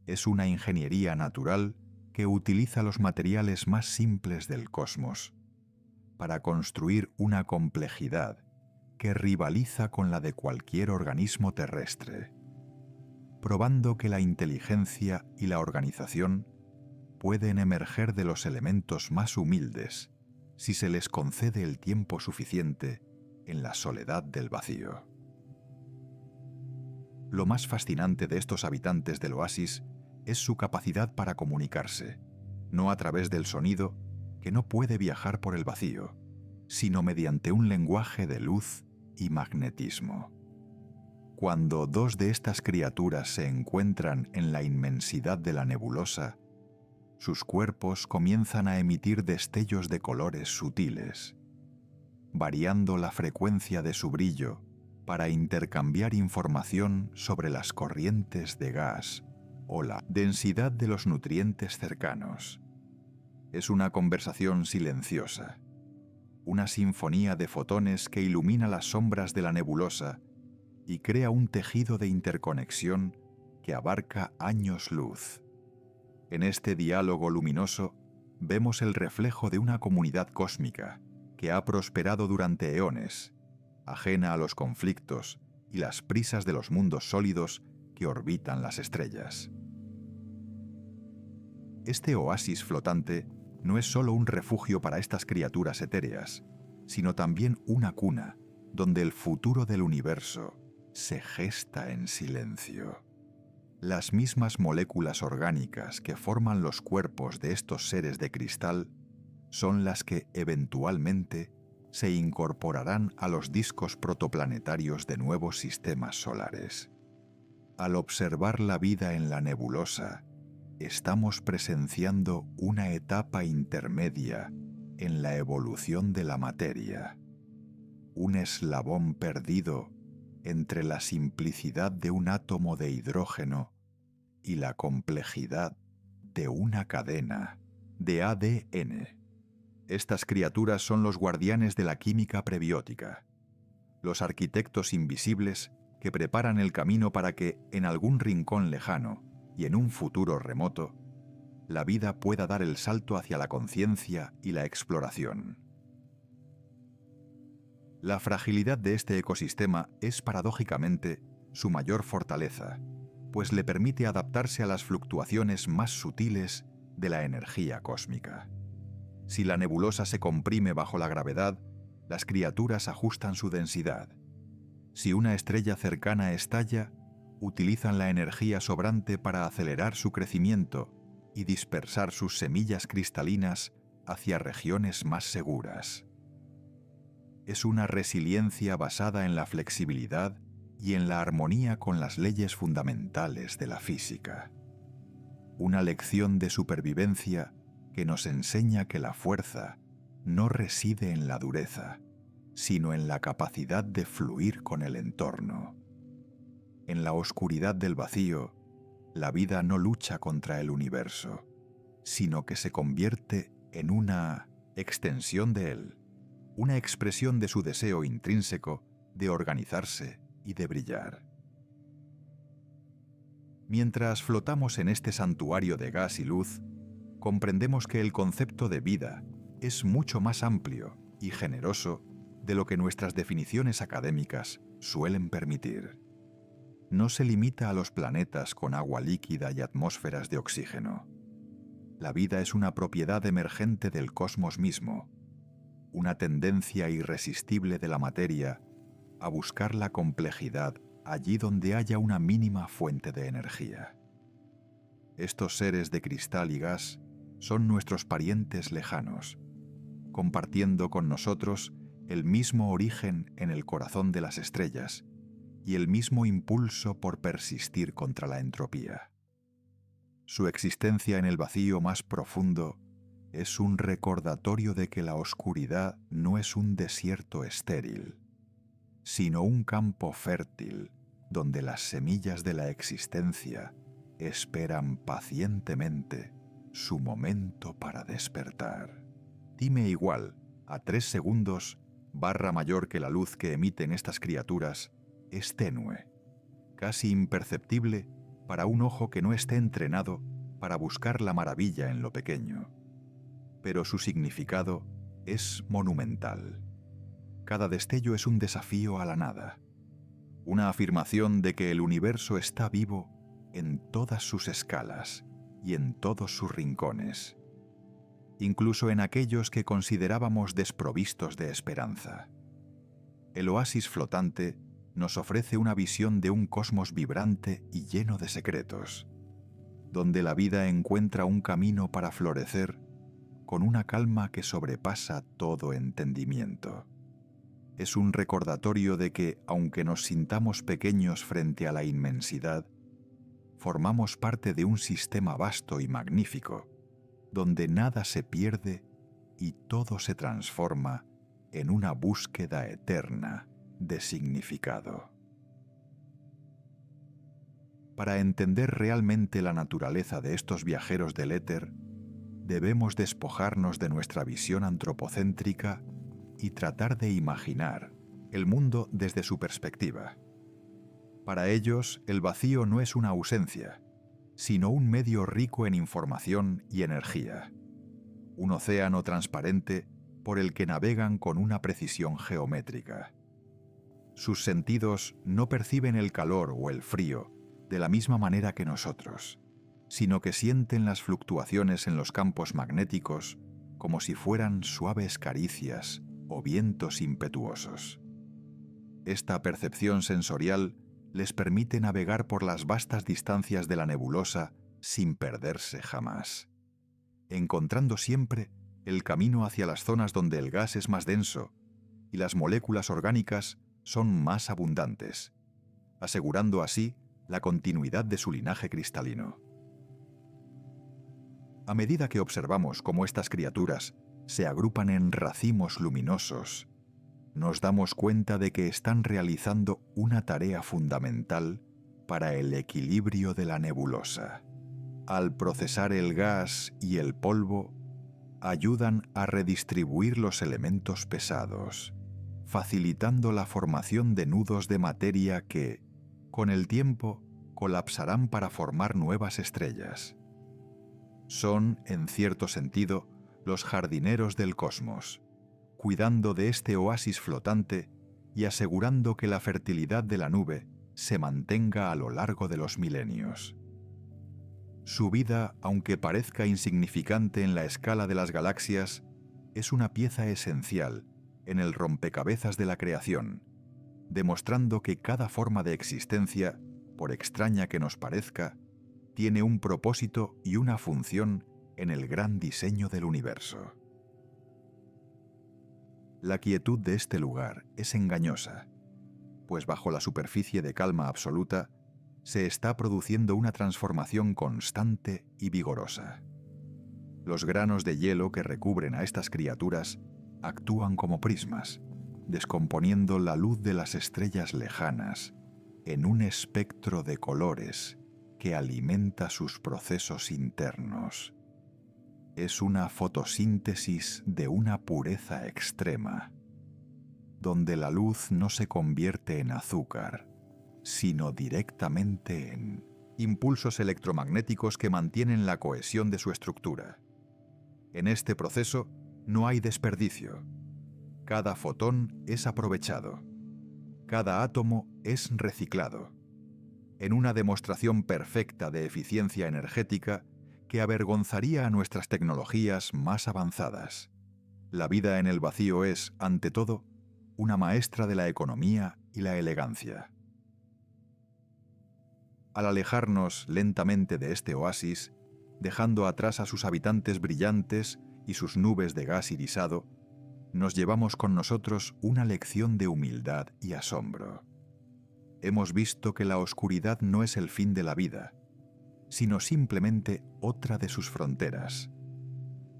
Es una ingeniería natural que utiliza los materiales más simples del cosmos para construir una complejidad que rivaliza con la de cualquier organismo terrestre, probando que la inteligencia y la organización pueden emerger de los elementos más humildes si se les concede el tiempo suficiente en la soledad del vacío. Lo más fascinante de estos habitantes del oasis es su capacidad para comunicarse, no a través del sonido, que no puede viajar por el vacío, sino mediante un lenguaje de luz y magnetismo. Cuando dos de estas criaturas se encuentran en la inmensidad de la nebulosa, sus cuerpos comienzan a emitir destellos de colores sutiles, variando la frecuencia de su brillo para intercambiar información sobre las corrientes de gas o la densidad de los nutrientes cercanos. Es una conversación silenciosa, una sinfonía de fotones que ilumina las sombras de la nebulosa y crea un tejido de interconexión que abarca años luz. En este diálogo luminoso vemos el reflejo de una comunidad cósmica que ha prosperado durante eones, ajena a los conflictos y las prisas de los mundos sólidos que orbitan las estrellas. Este oasis flotante no es solo un refugio para estas criaturas etéreas, sino también una cuna donde el futuro del universo se gesta en silencio. Las mismas moléculas orgánicas que forman los cuerpos de estos seres de cristal son las que eventualmente se incorporarán a los discos protoplanetarios de nuevos sistemas solares. Al observar la vida en la nebulosa, estamos presenciando una etapa intermedia en la evolución de la materia, un eslabón perdido entre la simplicidad de un átomo de hidrógeno y la complejidad de una cadena de ADN. Estas criaturas son los guardianes de la química prebiótica, los arquitectos invisibles que preparan el camino para que, en algún rincón lejano y en un futuro remoto, la vida pueda dar el salto hacia la conciencia y la exploración. La fragilidad de este ecosistema es paradójicamente su mayor fortaleza, pues le permite adaptarse a las fluctuaciones más sutiles de la energía cósmica. Si la nebulosa se comprime bajo la gravedad, las criaturas ajustan su densidad. Si una estrella cercana estalla, utilizan la energía sobrante para acelerar su crecimiento y dispersar sus semillas cristalinas hacia regiones más seguras. Es una resiliencia basada en la flexibilidad y en la armonía con las leyes fundamentales de la física. Una lección de supervivencia que nos enseña que la fuerza no reside en la dureza, sino en la capacidad de fluir con el entorno. En la oscuridad del vacío, la vida no lucha contra el universo, sino que se convierte en una extensión de él, una expresión de su deseo intrínseco de organizarse y de brillar. Mientras flotamos en este santuario de gas y luz, comprendemos que el concepto de vida es mucho más amplio y generoso de lo que nuestras definiciones académicas suelen permitir. no se limita a los planetas con agua líquida y atmósferas de oxígeno. La vida es una propiedad emergente del cosmos mismo, una tendencia irresistible de la materia a buscar la complejidad allí donde haya una mínima fuente de energía. Estos seres de cristal y gas son nuestros parientes lejanos, compartiendo con nosotros el mismo origen en el corazón de las estrellas y el mismo impulso por persistir contra la entropía. Su existencia en el vacío más profundo es un recordatorio de que la oscuridad no es un desierto estéril, sino un campo fértil donde las semillas de la existencia esperan pacientemente su momento para despertar. Dime igual, a 3 segundos, barra mayor que la luz que emiten estas criaturas, es tenue, casi imperceptible para un ojo que no esté entrenado para buscar la maravilla en lo pequeño. Pero su significado es monumental. Cada destello es un desafío a la nada, una afirmación de que el universo está vivo en todas sus escalas y en todos sus rincones, incluso en aquellos que considerábamos desprovistos de esperanza. El oasis flotante nos ofrece una visión de un cosmos vibrante y lleno de secretos, donde la vida encuentra un camino para florecer con una calma que sobrepasa todo entendimiento. Es un recordatorio de que, aunque nos sintamos pequeños frente a la inmensidad, formamos parte de un sistema vasto y magnífico, donde nada se pierde y todo se transforma en una búsqueda eterna de significado. Para entender realmente la naturaleza de estos viajeros del éter, debemos despojarnos de nuestra visión antropocéntrica y tratar de imaginar el mundo desde su perspectiva. Para ellos, el vacío no es una ausencia, sino un medio rico en información y energía, un océano transparente por el que navegan con una precisión geométrica. Sus sentidos no perciben el calor o el frío de la misma manera que nosotros, sino que sienten las fluctuaciones en los campos magnéticos como si fueran suaves caricias o vientos impetuosos. Esta percepción sensorial les permite navegar por las vastas distancias de la nebulosa sin perderse jamás, encontrando siempre el camino hacia las zonas donde el gas es más denso y las moléculas orgánicas son más abundantes, asegurando así la continuidad de su linaje cristalino. A medida que observamos cómo estas criaturas se agrupan en racimos luminosos, nos damos cuenta de que están realizando una tarea fundamental para el equilibrio de la nebulosa. Al procesar el gas y el polvo, ayudan a redistribuir los elementos pesados, facilitando la formación de nudos de materia que, con el tiempo, colapsarán para formar nuevas estrellas. Son, en cierto sentido, los jardineros del cosmos, cuidando de este oasis flotante y asegurando que la fertilidad de la nube se mantenga a lo largo de los milenios. Su vida, aunque parezca insignificante en la escala de las galaxias, es una pieza esencial en el rompecabezas de la creación, demostrando que cada forma de existencia, por extraña que nos parezca, tiene un propósito y una función en el gran diseño del universo. La quietud de este lugar es engañosa, pues bajo la superficie de calma absoluta se está produciendo una transformación constante y vigorosa. Los granos de hielo que recubren a estas criaturas actúan como prismas, descomponiendo la luz de las estrellas lejanas en un espectro de colores que alimenta sus procesos internos. Es una fotosíntesis de una pureza extrema, donde la luz no se convierte en azúcar, sino directamente en impulsos electromagnéticos que mantienen la cohesión de su estructura. En este proceso no hay desperdicio. Cada fotón es aprovechado. Cada átomo es reciclado. en una demostración perfecta de eficiencia energética que avergonzaría a nuestras tecnologías más avanzadas. La vida en el vacío es, ante todo, una maestra de la economía y la elegancia. Al alejarnos lentamente de este oasis, dejando atrás a sus habitantes brillantes y sus nubes de gas irisado, nos llevamos con nosotros una lección de humildad y asombro. Hemos visto que la oscuridad no es el fin de la vida, sino simplemente otra de sus fronteras,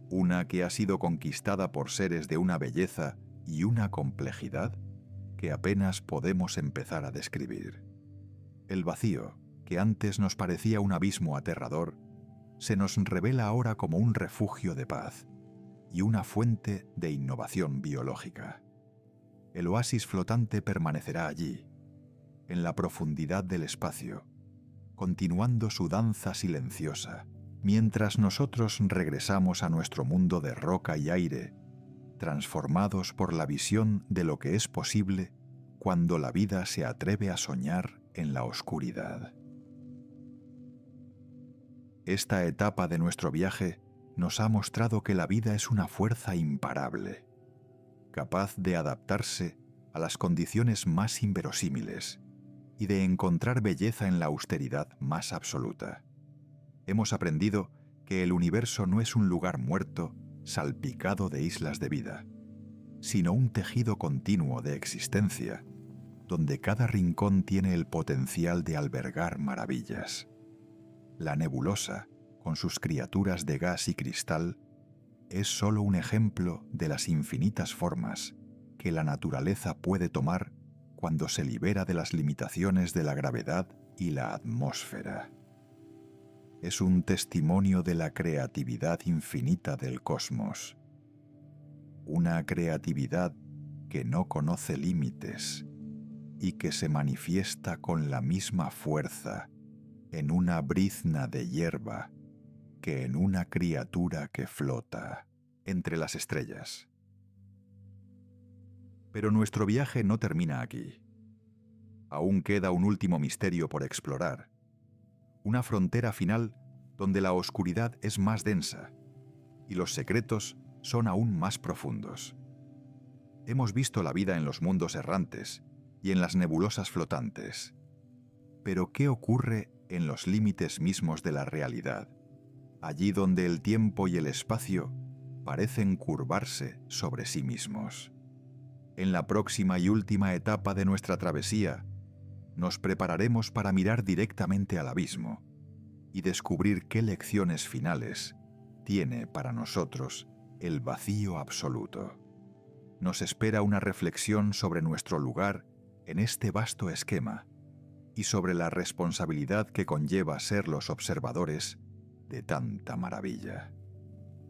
una que ha sido conquistada por seres de una belleza y una complejidad que apenas podemos empezar a describir. El vacío, que antes nos parecía un abismo aterrador, se nos revela ahora como un refugio de paz y una fuente de innovación biológica. El oasis flotante permanecerá allí, en la profundidad del espacio, continuando su danza silenciosa, mientras nosotros regresamos a nuestro mundo de roca y aire, transformados por la visión de lo que es posible cuando la vida se atreve a soñar en la oscuridad. Esta etapa de nuestro viaje nos ha mostrado que la vida es una fuerza imparable, capaz de adaptarse a las condiciones más inverosímiles y de encontrar belleza en la austeridad más absoluta. Hemos aprendido que el universo no es un lugar muerto salpicado de islas de vida, sino un tejido continuo de existencia, donde cada rincón tiene el potencial de albergar maravillas. La nebulosa, con sus criaturas de gas y cristal, es solo un ejemplo de las infinitas formas que la naturaleza puede tomar cuando se libera de las limitaciones de la gravedad y la atmósfera. Es un testimonio de la creatividad infinita del cosmos, una creatividad que no conoce límites y que se manifiesta con la misma fuerza en una brizna de hierba que en una criatura que flota entre las estrellas. Pero nuestro viaje no termina aquí. Aún queda un último misterio por explorar, una frontera final donde la oscuridad es más densa y los secretos son aún más profundos. Hemos visto la vida en los mundos errantes y en las nebulosas flotantes. Pero ¿qué ocurre en los límites mismos de la realidad, allí donde el tiempo y el espacio parecen curvarse sobre sí mismos? En la próxima y última etapa de nuestra travesía, nos prepararemos para mirar directamente al abismo y descubrir qué lecciones finales tiene para nosotros el vacío absoluto. Nos espera una reflexión sobre nuestro lugar en este vasto esquema y sobre la responsabilidad que conlleva ser los observadores de tanta maravilla.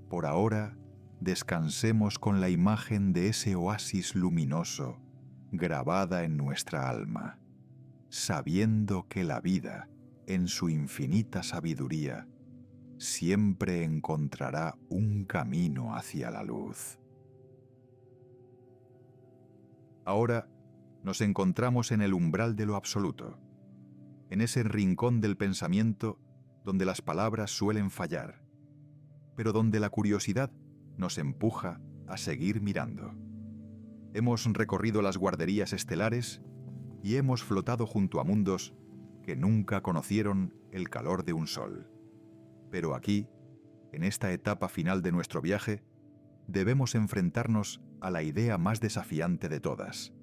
Por ahora, descansemos con la imagen de ese oasis luminoso grabada en nuestra alma, sabiendo que la vida, en su infinita sabiduría, siempre encontrará un camino hacia la luz. Ahora nos encontramos en el umbral de lo absoluto, en ese rincón del pensamiento donde las palabras suelen fallar, pero donde la curiosidad nos empuja a seguir mirando. Hemos recorrido las guarderías estelares y hemos flotado junto a mundos que nunca conocieron el calor de un sol. Pero aquí, en esta etapa final de nuestro viaje, debemos enfrentarnos a la idea más desafiante de todas,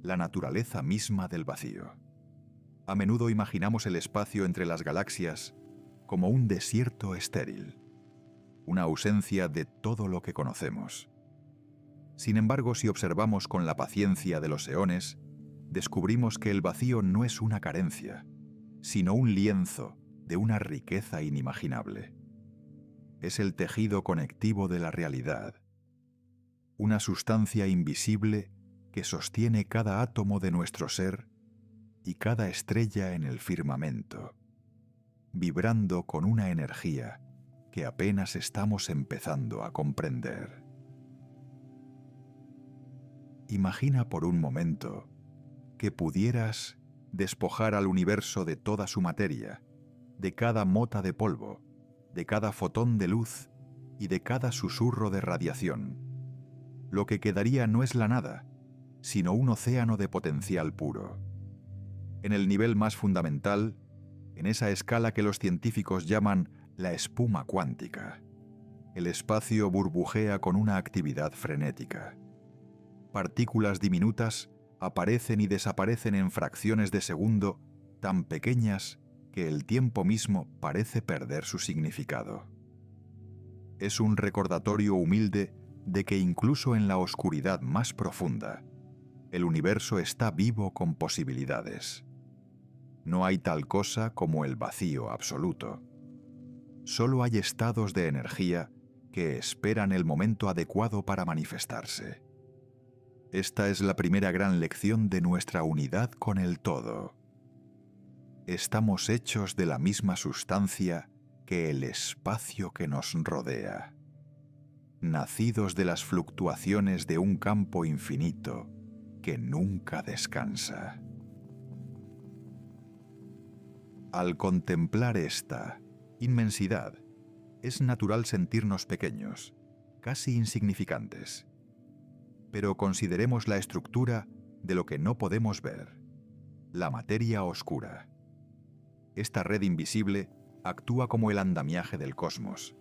la naturaleza misma del vacío. A menudo imaginamos el espacio entre las galaxias como un desierto estéril, una ausencia de todo lo que conocemos. Sin embargo, si observamos con la paciencia de los eones, descubrimos que el vacío no es una carencia, sino un lienzo de una riqueza inimaginable. Es el tejido conectivo de la realidad, una sustancia invisible que sostiene cada átomo de nuestro ser y cada estrella en el firmamento, vibrando con una energía que apenas estamos empezando a comprender. Imagina por un momento que pudieras despojar al universo de toda su materia, de cada mota de polvo, de cada fotón de luz y de cada susurro de radiación. Lo que quedaría no es la nada, sino un océano de potencial puro. En el nivel más fundamental, en esa escala que los científicos llaman la espuma cuántica, el espacio burbujea con una actividad frenética. Partículas diminutas aparecen y desaparecen en fracciones de segundo tan pequeñas que el tiempo mismo parece perder su significado. Es un recordatorio humilde de que incluso en la oscuridad más profunda, el universo está vivo con posibilidades. No hay tal cosa como el vacío absoluto. Solo hay estados de energía que esperan el momento adecuado para manifestarse. Esta es la primera gran lección de nuestra unidad con el todo. Estamos hechos de la misma sustancia que el espacio que nos rodea, nacidos de las fluctuaciones de un campo infinito que nunca descansa. Al contemplar esta inmensidad, es natural sentirnos pequeños, casi insignificantes. Pero consideremos la estructura de lo que no podemos ver, la materia oscura. Esta red invisible actúa como el andamiaje del cosmos,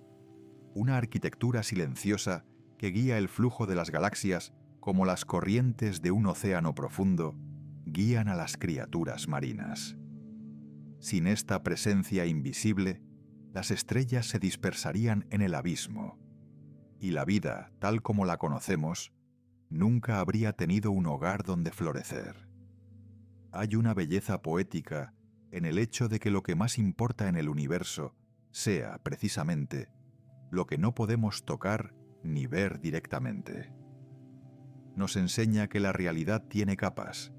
una arquitectura silenciosa que guía el flujo de las galaxias como las corrientes de un océano profundo guían a las criaturas marinas. Sin esta presencia invisible, las estrellas se dispersarían en el abismo, y la vida, tal como la conocemos, nunca habría tenido un hogar donde florecer. Hay una belleza poética en el hecho de que lo que más importa en el universo sea, precisamente, lo que no podemos tocar ni ver directamente. Nos enseña que la realidad tiene capas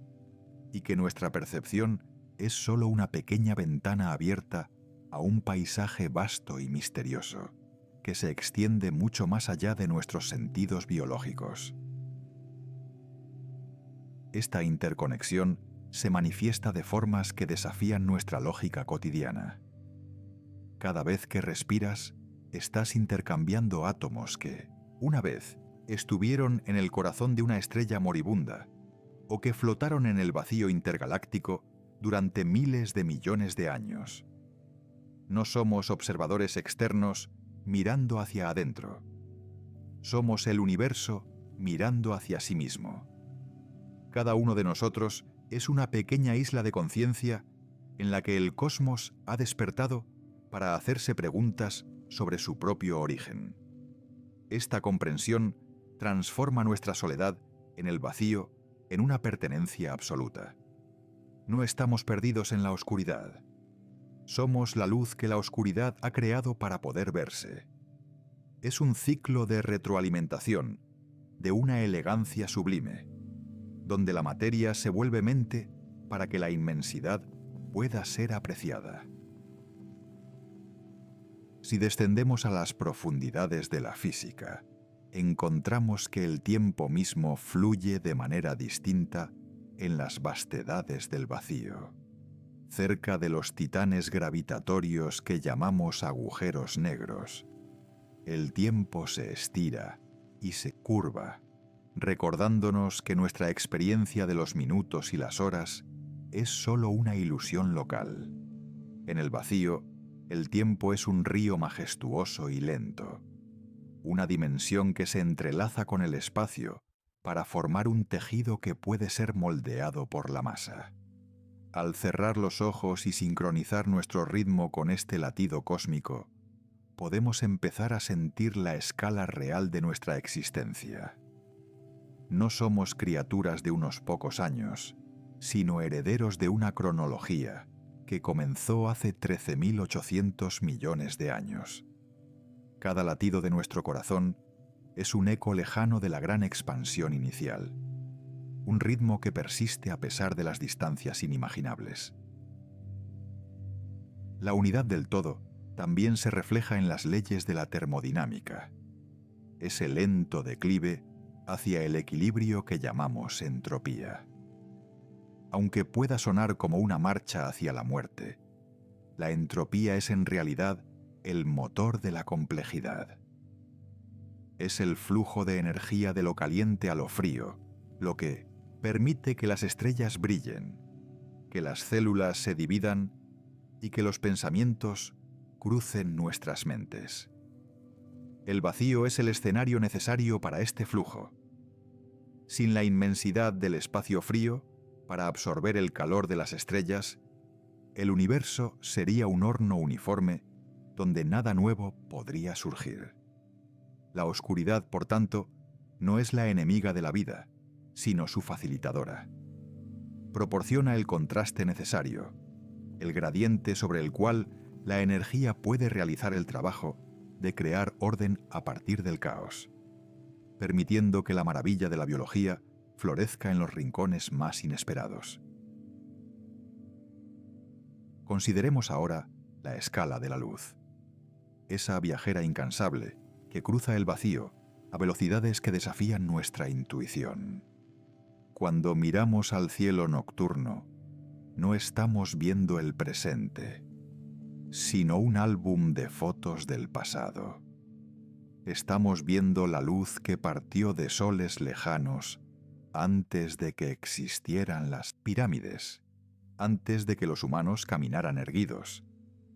y que nuestra percepción es solo una pequeña ventana abierta a un paisaje vasto y misterioso que se extiende mucho más allá de nuestros sentidos biológicos. Esta interconexión se manifiesta de formas que desafían nuestra lógica cotidiana. Cada vez que respiras, estás intercambiando átomos que, una vez, estuvieron en el corazón de una estrella moribunda o que flotaron en el vacío intergaláctico durante miles de millones de años. No somos observadores externos mirando hacia adentro. Somos el universo mirando hacia sí mismo. Cada uno de nosotros es una pequeña isla de conciencia en la que el cosmos ha despertado para hacerse preguntas sobre su propio origen. Esta comprensión transforma nuestra soledad en el vacío en una pertenencia absoluta. No estamos perdidos en la oscuridad. Somos la luz que la oscuridad ha creado para poder verse. Es un ciclo de retroalimentación, de una elegancia sublime, donde la materia se vuelve mente para que la inmensidad pueda ser apreciada. Si descendemos a las profundidades de la física, encontramos que el tiempo mismo fluye de manera distinta en las vastedades del vacío. Cerca de los titanes gravitatorios que llamamos agujeros negros, el tiempo se estira y se curva, recordándonos que nuestra experiencia de los minutos y las horas es solo una ilusión local. En el vacío, el tiempo es un río majestuoso y lento, una dimensión que se entrelaza con el espacio para formar un tejido que puede ser moldeado por la masa. Al cerrar los ojos y sincronizar nuestro ritmo con este latido cósmico, podemos empezar a sentir la escala real de nuestra existencia. No somos criaturas de unos pocos años, sino herederos de una cronología que comenzó hace 13.800 millones de años. Cada latido de nuestro corazón es un eco lejano de la gran expansión inicial, un ritmo que persiste a pesar de las distancias inimaginables. La unidad del todo también se refleja en las leyes de la termodinámica, ese lento declive hacia el equilibrio que llamamos entropía. Aunque pueda sonar como una marcha hacia la muerte, la entropía es en realidad el motor de la complejidad. Es el flujo de energía de lo caliente a lo frío, lo que permite que las estrellas brillen, que las células se dividan y que los pensamientos crucen nuestras mentes. El vacío es el escenario necesario para este flujo. Sin la inmensidad del espacio frío, para absorber el calor de las estrellas, el universo sería un horno uniforme donde nada nuevo podría surgir. La oscuridad, por tanto, no es la enemiga de la vida, sino su facilitadora. Proporciona el contraste necesario, el gradiente sobre el cual la energía puede realizar el trabajo de crear orden a partir del caos, permitiendo que la maravilla de la biología florezca en los rincones más inesperados. Consideremos ahora la escala de la luz, esa viajera incansable que cruza el vacío a velocidades que desafían nuestra intuición. Cuando miramos al cielo nocturno, no estamos viendo el presente, sino un álbum de fotos del pasado. Estamos viendo la luz que partió de soles lejanos antes de que existieran las pirámides, antes de que los humanos caminaran erguidos,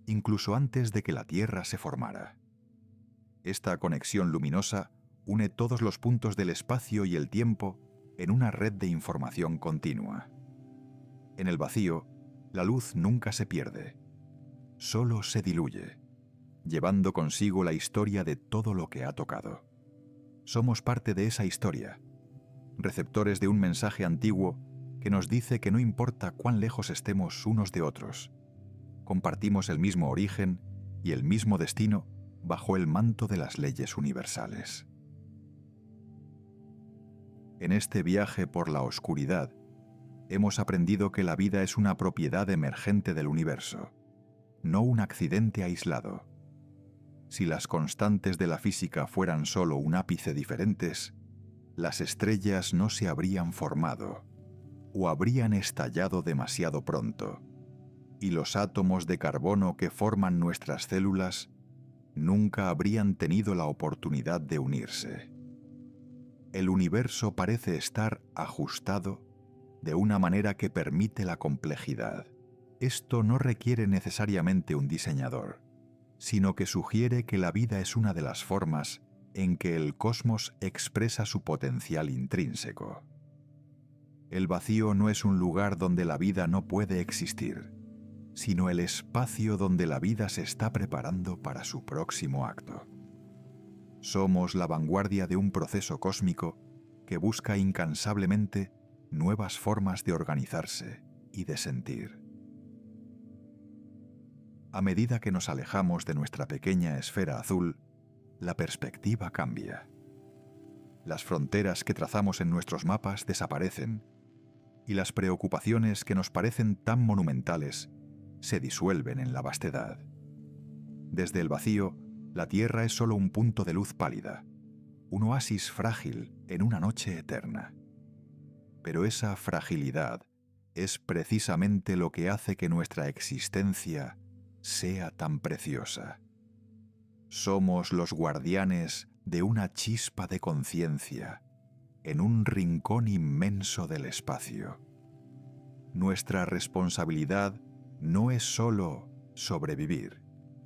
incluso antes de que la Tierra se formara. Esta conexión luminosa une todos los puntos del espacio y el tiempo en una red de información continua. En el vacío, la luz nunca se pierde, solo se diluye, llevando consigo la historia de todo lo que ha tocado. Somos parte de esa historia, receptores de un mensaje antiguo que nos dice que no importa cuán lejos estemos unos de otros, compartimos el mismo origen y el mismo destino bajo el manto de las leyes universales. En este viaje por la oscuridad, hemos aprendido que la vida es una propiedad emergente del universo, no un accidente aislado. Si las constantes de la física fueran solo un ápice diferentes, las estrellas no se habrían formado o habrían estallado demasiado pronto, y los átomos de carbono que forman nuestras células nunca habrían tenido la oportunidad de unirse. El universo parece estar ajustado de una manera que permite la complejidad. Esto no requiere necesariamente un diseñador, sino que sugiere que la vida es una de las formas en que el cosmos expresa su potencial intrínseco. El vacío no es un lugar donde la vida no puede existir, sino el espacio donde la vida se está preparando para su próximo acto. Somos la vanguardia de un proceso cósmico que busca incansablemente nuevas formas de organizarse y de sentir. A medida que nos alejamos de nuestra pequeña esfera azul, la perspectiva cambia. Las fronteras que trazamos en nuestros mapas desaparecen y las preocupaciones que nos parecen tan monumentales se disuelven en la vastedad. Desde el vacío, la Tierra es solo un punto de luz pálida, un oasis frágil en una noche eterna. Pero esa fragilidad es precisamente lo que hace que nuestra existencia sea tan preciosa. Somos los guardianes de una chispa de conciencia en un rincón inmenso del espacio. Nuestra responsabilidad no es solo sobrevivir,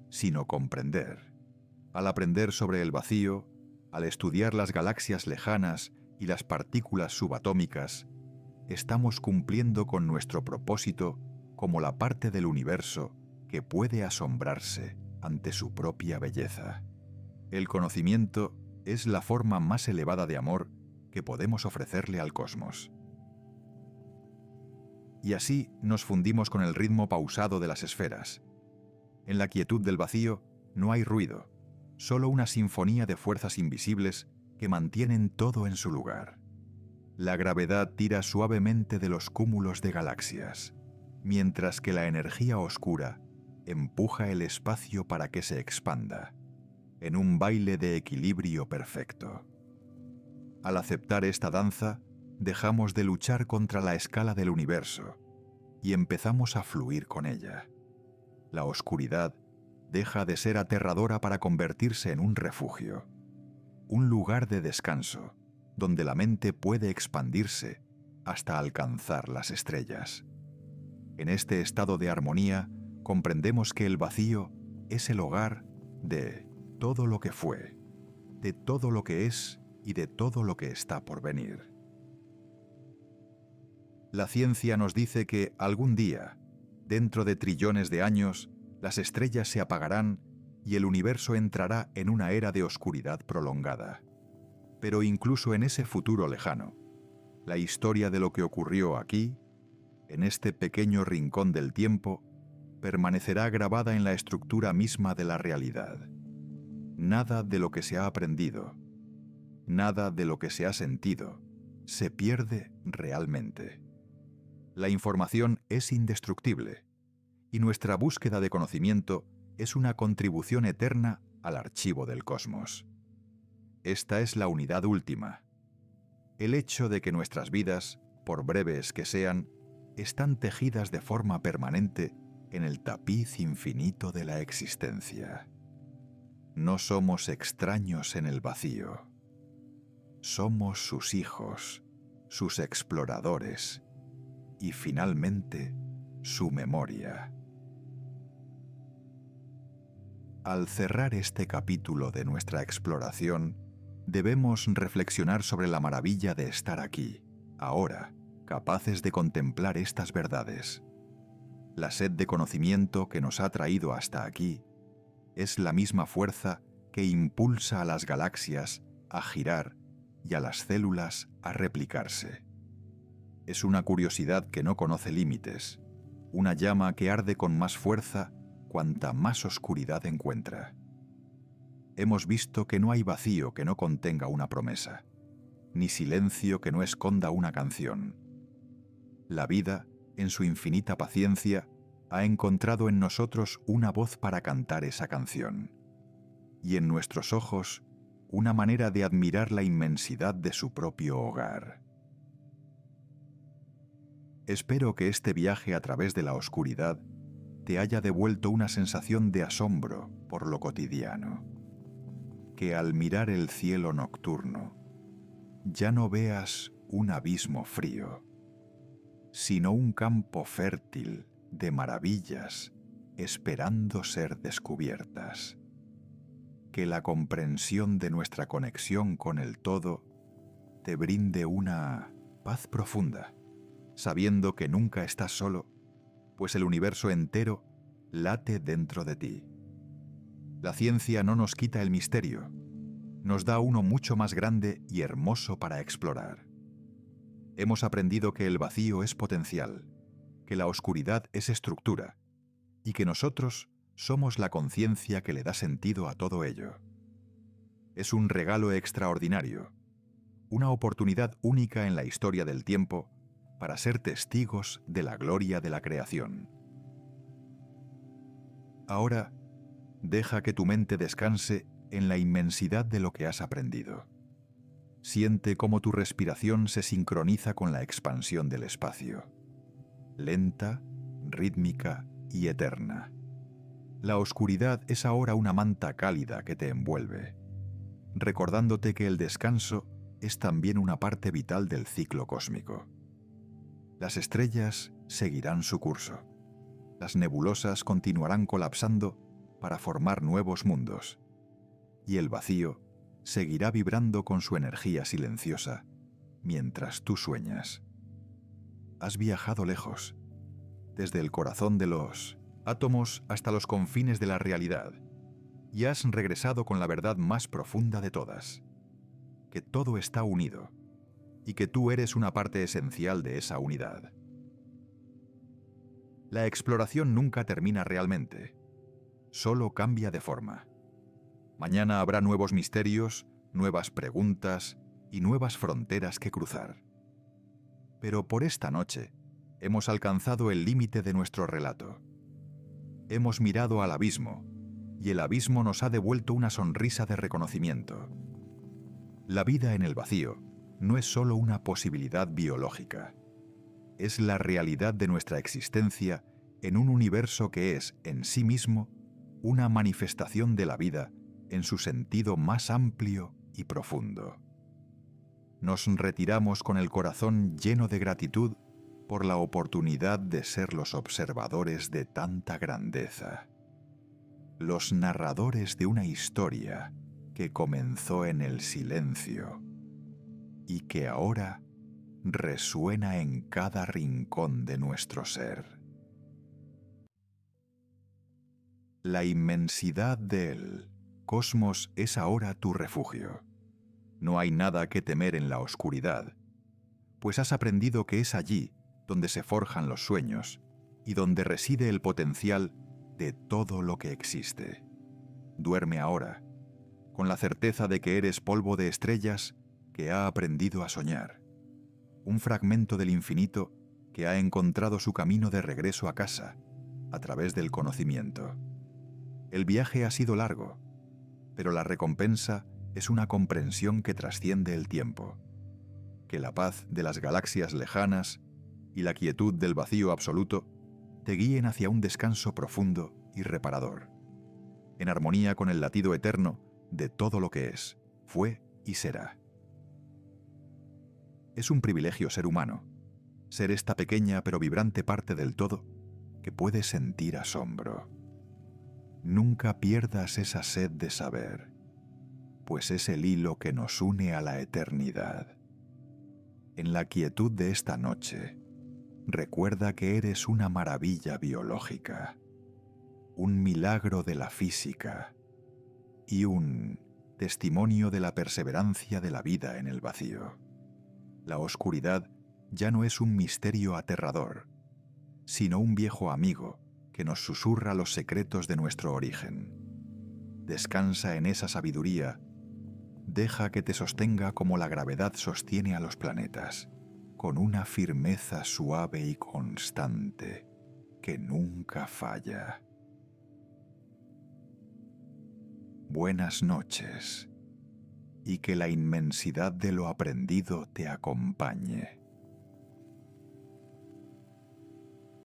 sino comprender. Al aprender sobre el vacío, al estudiar las galaxias lejanas y las partículas subatómicas, estamos cumpliendo con nuestro propósito como la parte del universo que puede asombrarse ante su propia belleza. El conocimiento es la forma más elevada de amor que podemos ofrecerle al cosmos. Y así nos fundimos con el ritmo pausado de las esferas. En la quietud del vacío no hay ruido, solo una sinfonía de fuerzas invisibles que mantienen todo en su lugar. La gravedad tira suavemente de los cúmulos de galaxias, mientras que la energía oscura empuja el espacio para que se expanda, en un baile de equilibrio perfecto. Al aceptar esta danza, dejamos de luchar contra la escala del universo y empezamos a fluir con ella. La oscuridad deja de ser aterradora para convertirse en un refugio, un lugar de descanso, donde la mente puede expandirse hasta alcanzar las estrellas. En este estado de armonía, comprendemos que el vacío es el hogar de todo lo que fue, de todo lo que es y de todo lo que está por venir. La ciencia nos dice que algún día, dentro de trillones de años, las estrellas se apagarán y el universo entrará en una era de oscuridad prolongada. Pero incluso en ese futuro lejano, la historia de lo que ocurrió aquí, en este pequeño rincón del tiempo, permanecerá grabada en la estructura misma de la realidad. Nada de lo que se ha aprendido, nada de lo que se ha sentido, se pierde realmente. La información es indestructible, y nuestra búsqueda de conocimiento es una contribución eterna al archivo del cosmos. Esta es la unidad última. El hecho de que nuestras vidas, por breves que sean, están tejidas de forma permanente en el tapiz infinito de la existencia. No somos extraños en el vacío. Somos sus hijos, sus exploradores y finalmente su memoria. Al cerrar este capítulo de nuestra exploración, debemos reflexionar sobre la maravilla de estar aquí, ahora, capaces de contemplar estas verdades. La sed de conocimiento que nos ha traído hasta aquí es la misma fuerza que impulsa a las galaxias a girar y a las células a replicarse. Es una curiosidad que no conoce límites, una llama que arde con más fuerza cuanta más oscuridad encuentra. Hemos visto que no hay vacío que no contenga una promesa, ni silencio que no esconda una canción. La vida, en su infinita paciencia, ha encontrado en nosotros una voz para cantar esa canción, y en nuestros ojos una manera de admirar la inmensidad de su propio hogar. Espero que este viaje a través de la oscuridad te haya devuelto una sensación de asombro por lo cotidiano. Que al mirar el cielo nocturno ya no veas un abismo frío, sino un campo fértil de maravillas esperando ser descubiertas. Que la comprensión de nuestra conexión con el todo te brinde una paz profunda, sabiendo que nunca estás solo, pues el universo entero late dentro de ti. La ciencia no nos quita el misterio, nos da uno mucho más grande y hermoso para explorar. Hemos aprendido que el vacío es potencial, que la oscuridad es estructura, y que nosotros somos la conciencia que le da sentido a todo ello. Es un regalo extraordinario, una oportunidad única en la historia del tiempo para ser testigos de la gloria de la creación. Ahora, deja que tu mente descanse en la inmensidad de lo que has aprendido. Siente cómo tu respiración se sincroniza con la expansión del espacio, lenta, rítmica y eterna. La oscuridad es ahora una manta cálida que te envuelve, recordándote que el descanso es también una parte vital del ciclo cósmico. Las estrellas seguirán su curso. Las nebulosas continuarán colapsando para formar nuevos mundos. Y el vacío seguirá vibrando con su energía silenciosa mientras tú sueñas. Has viajado lejos, desde el corazón de los átomos hasta los confines de la realidad, y has regresado con la verdad más profunda de todas, que todo está unido y que tú eres una parte esencial de esa unidad. La exploración nunca termina realmente, solo cambia de forma. Mañana habrá nuevos misterios, nuevas preguntas y nuevas fronteras que cruzar. Pero por esta noche hemos alcanzado el límite de nuestro relato. Hemos mirado al abismo, y el abismo nos ha devuelto una sonrisa de reconocimiento. La vida en el vacío no es sólo una posibilidad biológica. Es la realidad de nuestra existencia en un universo que es, en sí mismo, una manifestación de la vida en su sentido más amplio y profundo. Nos retiramos con el corazón lleno de gratitud por la oportunidad de ser los observadores de tanta grandeza, los narradores de una historia que comenzó en el silencio y que ahora resuena en cada rincón de nuestro ser. La inmensidad del cosmos es ahora tu refugio. No hay nada que temer en la oscuridad, pues has aprendido que es allí donde se forjan los sueños y donde reside el potencial de todo lo que existe. Duerme ahora, con la certeza de que eres polvo de estrellas que ha aprendido a soñar, un fragmento del infinito que ha encontrado su camino de regreso a casa a través del conocimiento. El viaje ha sido largo, pero la recompensa es una comprensión que trasciende el tiempo, que la paz de las galaxias lejanas y la quietud del vacío absoluto te guíen hacia un descanso profundo y reparador, en armonía con el latido eterno de todo lo que es, fue y será. Es un privilegio ser humano, ser esta pequeña pero vibrante parte del todo que puede sentir asombro. Nunca pierdas esa sed de saber, pues es el hilo que nos une a la eternidad. En la quietud de esta noche, recuerda que eres una maravilla biológica, un milagro de la física y un testimonio de la perseverancia de la vida en el vacío. La oscuridad ya no es un misterio aterrador, sino un viejo amigo que nos susurra los secretos de nuestro origen. Descansa en esa sabiduría, deja que te sostenga como la gravedad sostiene a los planetas, con una firmeza suave y constante que nunca falla. Buenas noches, y que la inmensidad de lo aprendido te acompañe.